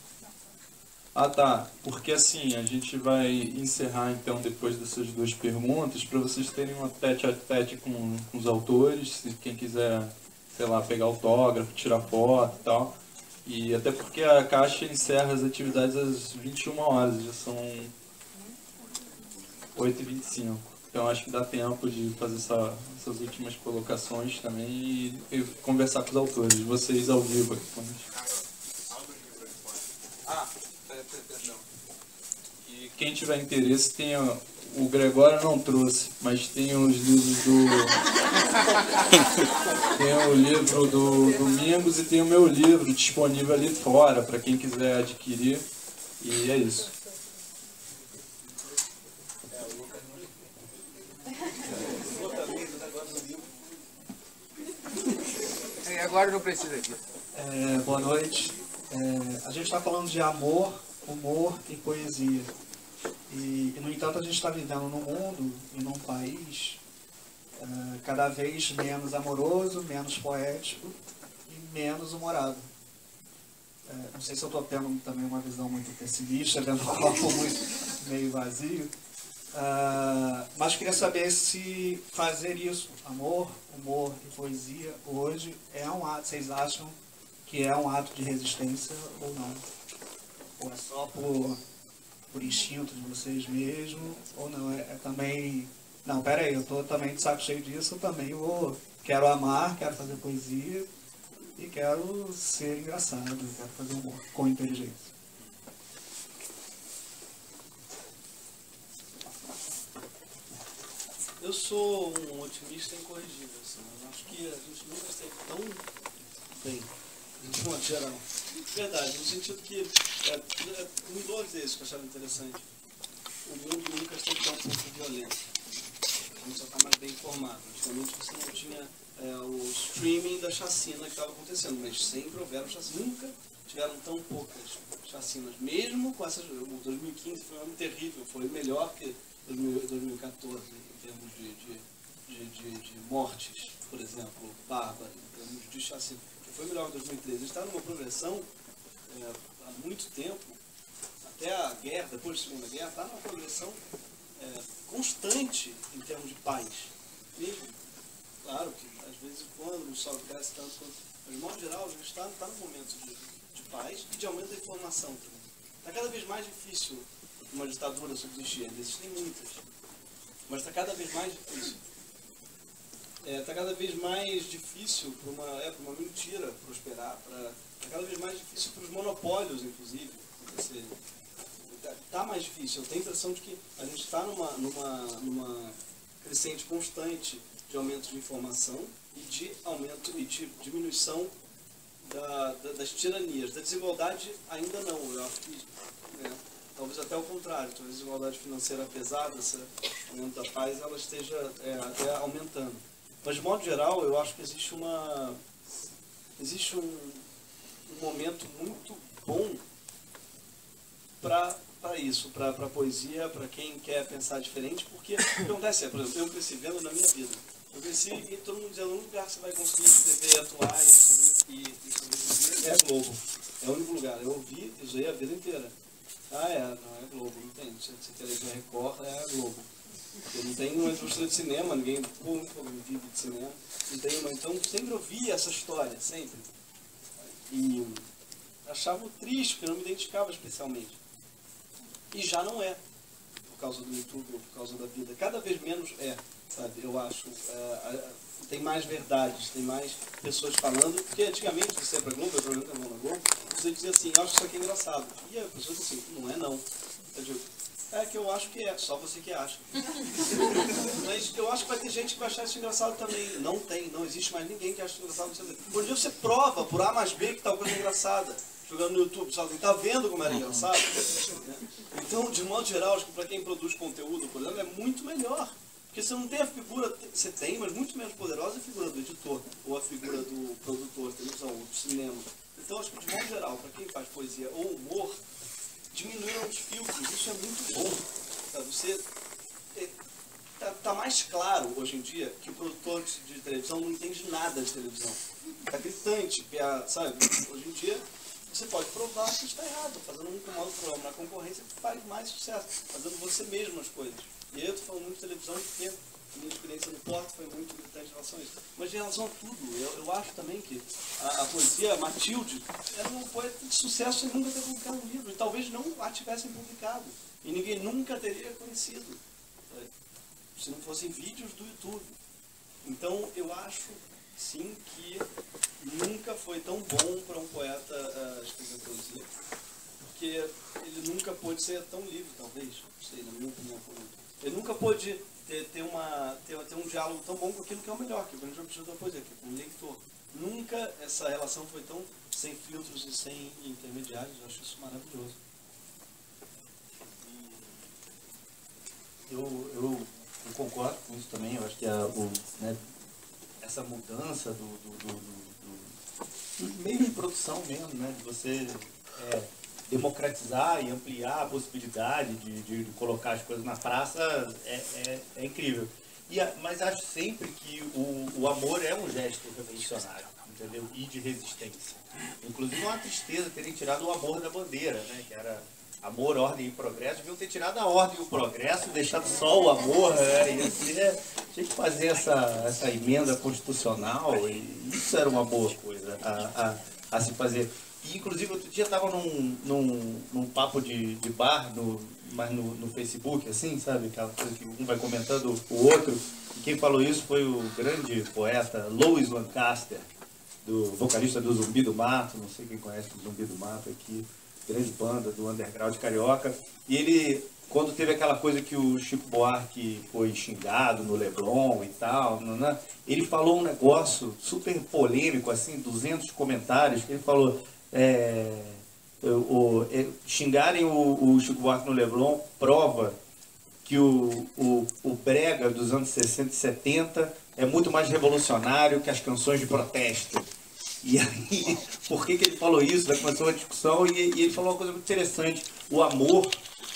Ah tá, porque assim, a gente vai encerrar então depois dessas duas perguntas para vocês terem uma tete-a-tete com os autores, se quem quiser, sei lá, pegar autógrafo, tirar foto e tal. E até porque a Caixa encerra as atividades às 21 horas, já são 8h25. Então acho que dá tempo de fazer essas últimas colocações também e conversar com os autores, vocês ao vivo aqui com a gente. Perdão. E quem tiver interesse, tem o Gregório não trouxe, mas tem os livros do... tem o livro do Domingos e tem o meu livro disponível ali fora, para quem quiser adquirir. E é isso. Agora não precisa aqui. Boa noite. A gente está falando de amor, humor e poesia. E, no entanto, a gente está vivendo num mundo e num país cada vez menos amoroso, menos poético e menos humorado. Não sei se eu estou tendo também uma visão muito pessimista, vendo o copo meio vazio. Mas queria saber se fazer isso, amor, humor e poesia, hoje é um ato, vocês acham que é um ato de resistência ou não? Ou é só por instinto de vocês mesmos, ou não, é também... Não, pera aí, eu estou também de saco cheio disso, eu também quero amar, quero fazer poesia e quero ser engraçado, quero fazer humor com inteligência. Eu sou um otimista incorrigível, assim. Eu acho que a gente nunca esteve tão bem, de modo geral. Verdade, no sentido que mudou às vezes, que eu achava interessante. O mundo nunca esteve tão pouco violento. A gente só está mais bem informado. Antigamente você não tinha o streaming da chacina que estava acontecendo, mas sempre houveram chacinas. Nunca tiveram tão poucas chacinas. Mesmo com essas... O 2015 foi um ano terrível, foi melhor que 2014 em termos de mortes, por exemplo, bárbaras, em termos de chacina. Foi melhor que 2013. A gente está numa progressão há muito tempo, até a guerra, depois da Segunda Guerra, está numa progressão constante em termos de paz. Mesmo, claro que às vezes quando o sol cresce tanto, mas de modo geral a gente está num momento de paz e de aumento da informação também. Está cada vez mais difícil uma ditadura subsistir, ainda existem muitas, mas está cada vez mais difícil. Está cada vez mais difícil para uma mentira prosperar, está cada vez mais difícil para os monopólios, inclusive, acontecerem. Está mais difícil. Eu tenho a impressão de que a gente está numa crescente constante de aumento de informação e de aumento e de diminuição das tiranias. Da desigualdade ainda não. Eu acho que talvez até o contrário. Talvez a desigualdade financeira, apesar desse aumento da paz, ela esteja até aumentando. Mas, de modo geral, eu acho que existe um momento muito bom para isso, para a poesia, para quem quer pensar diferente, porque o que acontece por exemplo, eu cresci vendo na minha vida. Eu cresci e todo mundo dizia, o único lugar que você vai conseguir escrever, atuar e sobreviver é a Globo. É o único lugar. Eu ouvi, usei a vida inteira. Não é Globo, não tem. Se você quer ver Record, é a Globo. Porque não tem uma indústria de cinema, ninguém vive de cinema. Não tem uma, então sempre ouvi essa história, sempre. E achava triste, porque não me identificava especialmente. E já não é, por causa do YouTube ou por causa da vida. Cada vez menos sabe? Eu acho. Tem mais verdades, tem mais pessoas falando. Porque antigamente, você ia pra Globo, eu programa na Globo, você dizia assim, eu acho isso aqui engraçado. E a pessoa dizia assim, não é não. Eu digo, É que eu acho que é, só você que acha. Mas eu acho que vai ter gente que vai achar isso engraçado também. Não existe mais ninguém que acha engraçado. Por dia você prova por A mais B que tal coisa é engraçada. Jogando no YouTube, sabe? Tá vendo como era engraçado? Então, de modo geral, acho que para quem produz conteúdo, por exemplo, é muito melhor. Porque você não tem a figura, você tem, mas muito menos poderosa a figura do editor, ou a figura do produtor, televisão, ou do cinema. Então, acho que de modo geral, para quem faz poesia ou humor, diminuíram os filtros, isso é muito bom. Tá? Você tá mais claro hoje em dia que o produtor de televisão não entende nada de televisão. Tá gritante, sabe? Hoje em dia você pode provar que está errado, fazendo um programa na concorrência faz mais sucesso, fazendo você mesmo as coisas. E aí eu estou falando muito de televisão porque a minha experiência no Porto foi muito gritante em relação a isso. Mas em relação a tudo, eu acho também que a poesia Matilde era uma poeta de sucesso sem nunca ter publicado um livro. E talvez não a tivessem publicado. E ninguém nunca teria conhecido. Se não fossem vídeos do YouTube. Então eu acho, sim, que nunca foi tão bom para um poeta escrever poesia. Porque ele nunca pôde ser tão livre, talvez. Não sei, na minha opinião. Ele nunca pôde ter um diálogo tão bom com aquilo que é o melhor, que é o grande objetivo da poesia, que é com o leitor. Nunca essa relação foi tão sem filtros e sem intermediários. Eu acho isso maravilhoso. Eu concordo com isso também. Eu acho que essa mudança do meio de produção mesmo, né, de você democratizar e ampliar a possibilidade de colocar as coisas na praça é incrível. Mas acho sempre que o amor é um gesto revolucionário, entendeu? E de resistência. Inclusive é uma tristeza terem tirado o amor da bandeira, né? Que era amor, ordem e progresso. Deviam ter tirado a ordem e o progresso, deixado só o amor, né? Tinha que fazer essa emenda constitucional, e isso era uma boa coisa a se fazer. E, inclusive, outro dia eu estava num papo de bar, mas no Facebook, assim, sabe? Aquela coisa que um vai comentando o outro. E quem falou isso foi o grande poeta Louis Lancaster, vocalista do Zumbi do Mato. Não sei quem conhece o Zumbi do Mato aqui. Grande banda do underground carioca. E ele, quando teve aquela coisa que o Chico Buarque foi xingado no Leblon e tal, ele falou um negócio super polêmico, assim, 200 comentários, que ele falou... xingarem o Chico Buarque no Leblon prova que o brega dos anos 60 e 70 é muito mais revolucionário que as canções de protesto. E aí, por que ele falou isso? Começou uma discussão e ele falou uma coisa muito interessante. O amor,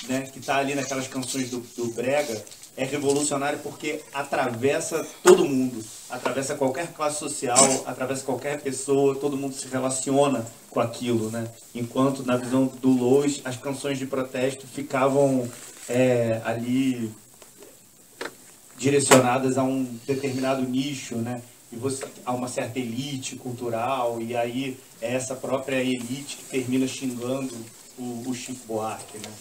né, que está ali naquelas canções do brega, é revolucionário porque atravessa todo mundo, atravessa qualquer classe social, atravessa qualquer pessoa, todo mundo se relaciona com aquilo, né? Enquanto na visão do Louis, as canções de protesto ficavam ali direcionadas a um determinado nicho, né? E a uma certa elite cultural, e aí é essa própria elite que termina xingando o Chico Buarque, né?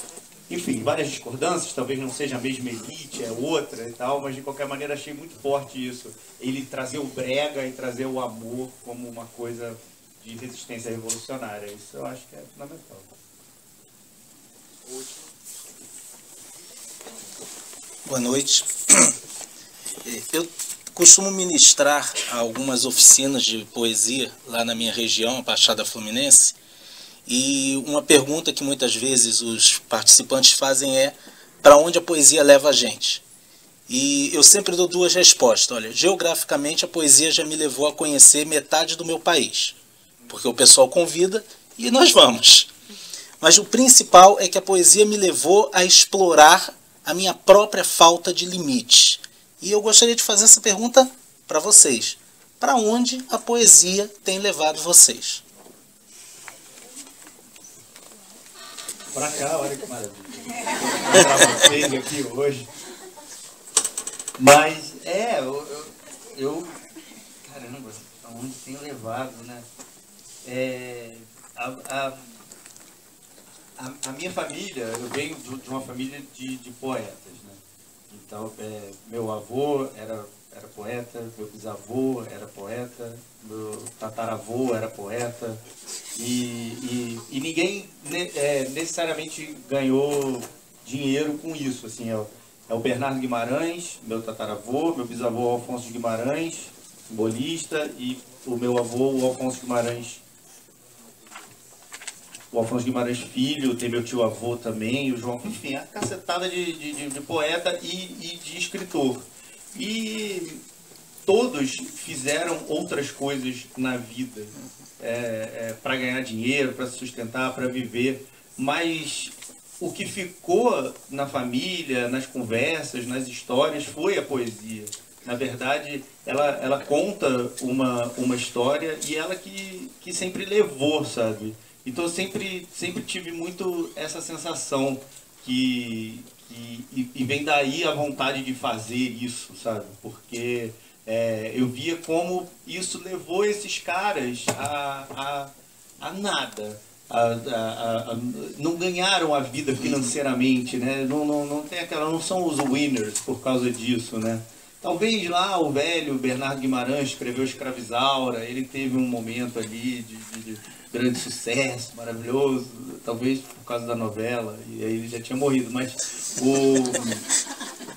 Enfim, várias discordâncias, talvez não seja a mesma elite, é outra e tal, mas de qualquer maneira achei muito forte isso. Ele trazer o brega e trazer o amor como uma coisa de resistência revolucionária. Isso eu acho que é fundamental. Boa noite. Eu costumo ministrar algumas oficinas de poesia lá na minha região, a Baixada Fluminense. E uma pergunta que muitas vezes os participantes fazem é: para onde a poesia leva a gente? E eu sempre dou duas respostas. Olha, geograficamente a poesia já me levou a conhecer metade do meu país, porque o pessoal convida e nós vamos. Mas o principal é que a poesia me levou a explorar a minha própria falta de limites. E eu gostaria de fazer essa pergunta para vocês: para onde a poesia tem levado vocês? Pra cá, olha que maravilha. Encontrar vocês aqui hoje. Mas, eu caramba, aonde tenho levado, né? A minha família, eu venho de uma família de poetas, né? Então, meu avô era poeta, meu bisavô era poeta, meu tataravô era poeta, e ninguém necessariamente ganhou dinheiro com isso. Assim, é o Bernardo Guimarães, meu tataravô, meu bisavô Alfonso Guimarães, simbolista, e o meu avô, o Alfonso Guimarães filho, tem meu tio avô também, o João, enfim, a cacetada de poeta e de escritor. E todos fizeram outras coisas na vida, para ganhar dinheiro, para se sustentar, para viver, mas o que ficou na família, nas conversas, nas histórias, foi a poesia. Na verdade, ela conta uma história e ela que sempre levou, sabe? Então eu sempre tive muito essa sensação e vem daí a vontade de fazer isso, sabe? Porque eu via como isso levou esses caras a nada. Não ganharam a vida financeiramente, né? Não tem aquela, não são os winners por causa disso, né? Talvez lá o velho Bernardo Guimarães escreveu Escravizaura, ele teve um momento ali de grande sucesso, maravilhoso, talvez por causa da novela, e aí ele já tinha morrido, mas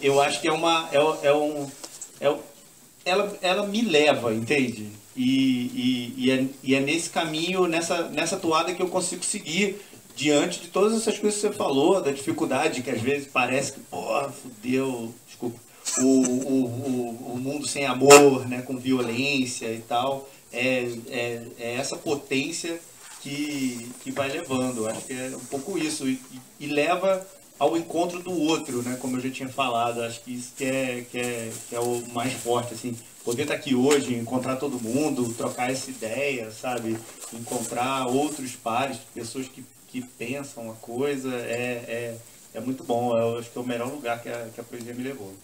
eu acho que ela me leva, entende? E é nesse caminho, nessa toada que eu consigo seguir diante de todas essas coisas que você falou, da dificuldade que às vezes parece que, fudeu, desculpa, o mundo sem amor, né, com violência e tal, é essa potência que vai levando. Acho que é um pouco isso, e leva ao encontro do outro, né, como eu já tinha falado. Acho que isso que é o mais forte, assim, poder estar aqui hoje, encontrar todo mundo, trocar essa ideia, sabe, encontrar outros pares, pessoas que pensam a coisa, é muito bom. Eu acho que é o melhor lugar que a poesia me levou.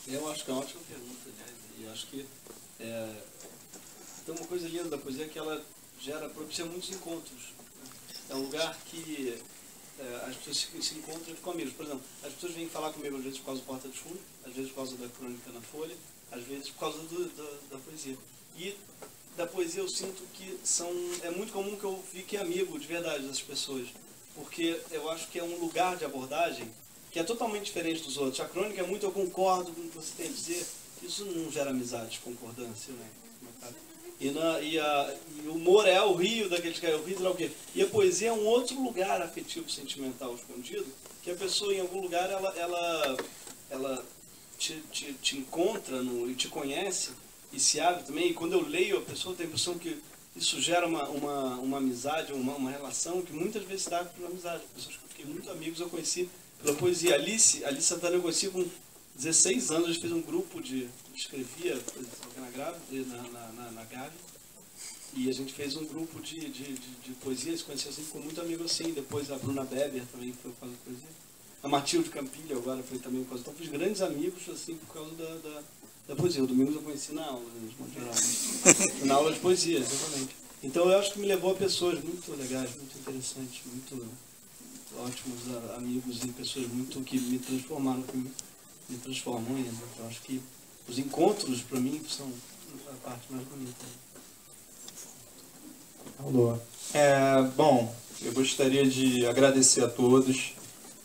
Eu acho que é uma ótima pergunta, né? E acho que tem uma coisa linda da poesia, que ela propicia muitos encontros. É um lugar que as pessoas se encontram e ficam amigos. Por exemplo, as pessoas vêm falar comigo às vezes por causa do Porta dos Fundos, às vezes por causa da crônica na Folha, às vezes por causa da poesia. E da poesia eu sinto que é muito comum que eu fique amigo de verdade dessas pessoas, porque eu acho que é um lugar de abordagem que é totalmente diferente dos outros. A crônica é muito, eu concordo com o que você tem a dizer, isso não gera amizade, concordância, né? E o humor é o rio daqueles que é o rio, sei lá o quê. E a poesia é um outro lugar afetivo, sentimental, escondido, que a pessoa em algum lugar, ela te encontra e te conhece e se abre também. E quando eu leio, a pessoa tem a impressão que isso gera uma amizade, uma relação que muitas vezes dá por uma amizade. Pessoas que eu fiquei muito amigos, eu conheci pela poesia. Alice Santana eu conheci com 16 anos, a gente fez um grupo escrevia na Gavi, e a gente fez um grupo de poesia, se conheceu assim, ficou muito amigo assim. Depois a Bruna Beber também foi por causa da poesia. A Matilde Campilho agora foi também por causa. Então fiz grandes amigos assim por causa da poesia. O Domingos eu conheci na aula, na aula de poesia, exatamente. Então eu acho que me levou a pessoas muito legais, muito interessantes, muito ótimos amigos e pessoas muito que me transformaram, que me transformam ainda. Então acho que os encontros para mim são a parte mais bonita. Alô. Bom, eu gostaria de agradecer a todos.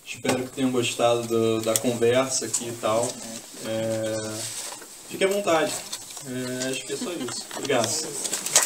Espero que tenham gostado da conversa aqui e tal. Fique à vontade. Acho que é só isso. Obrigado.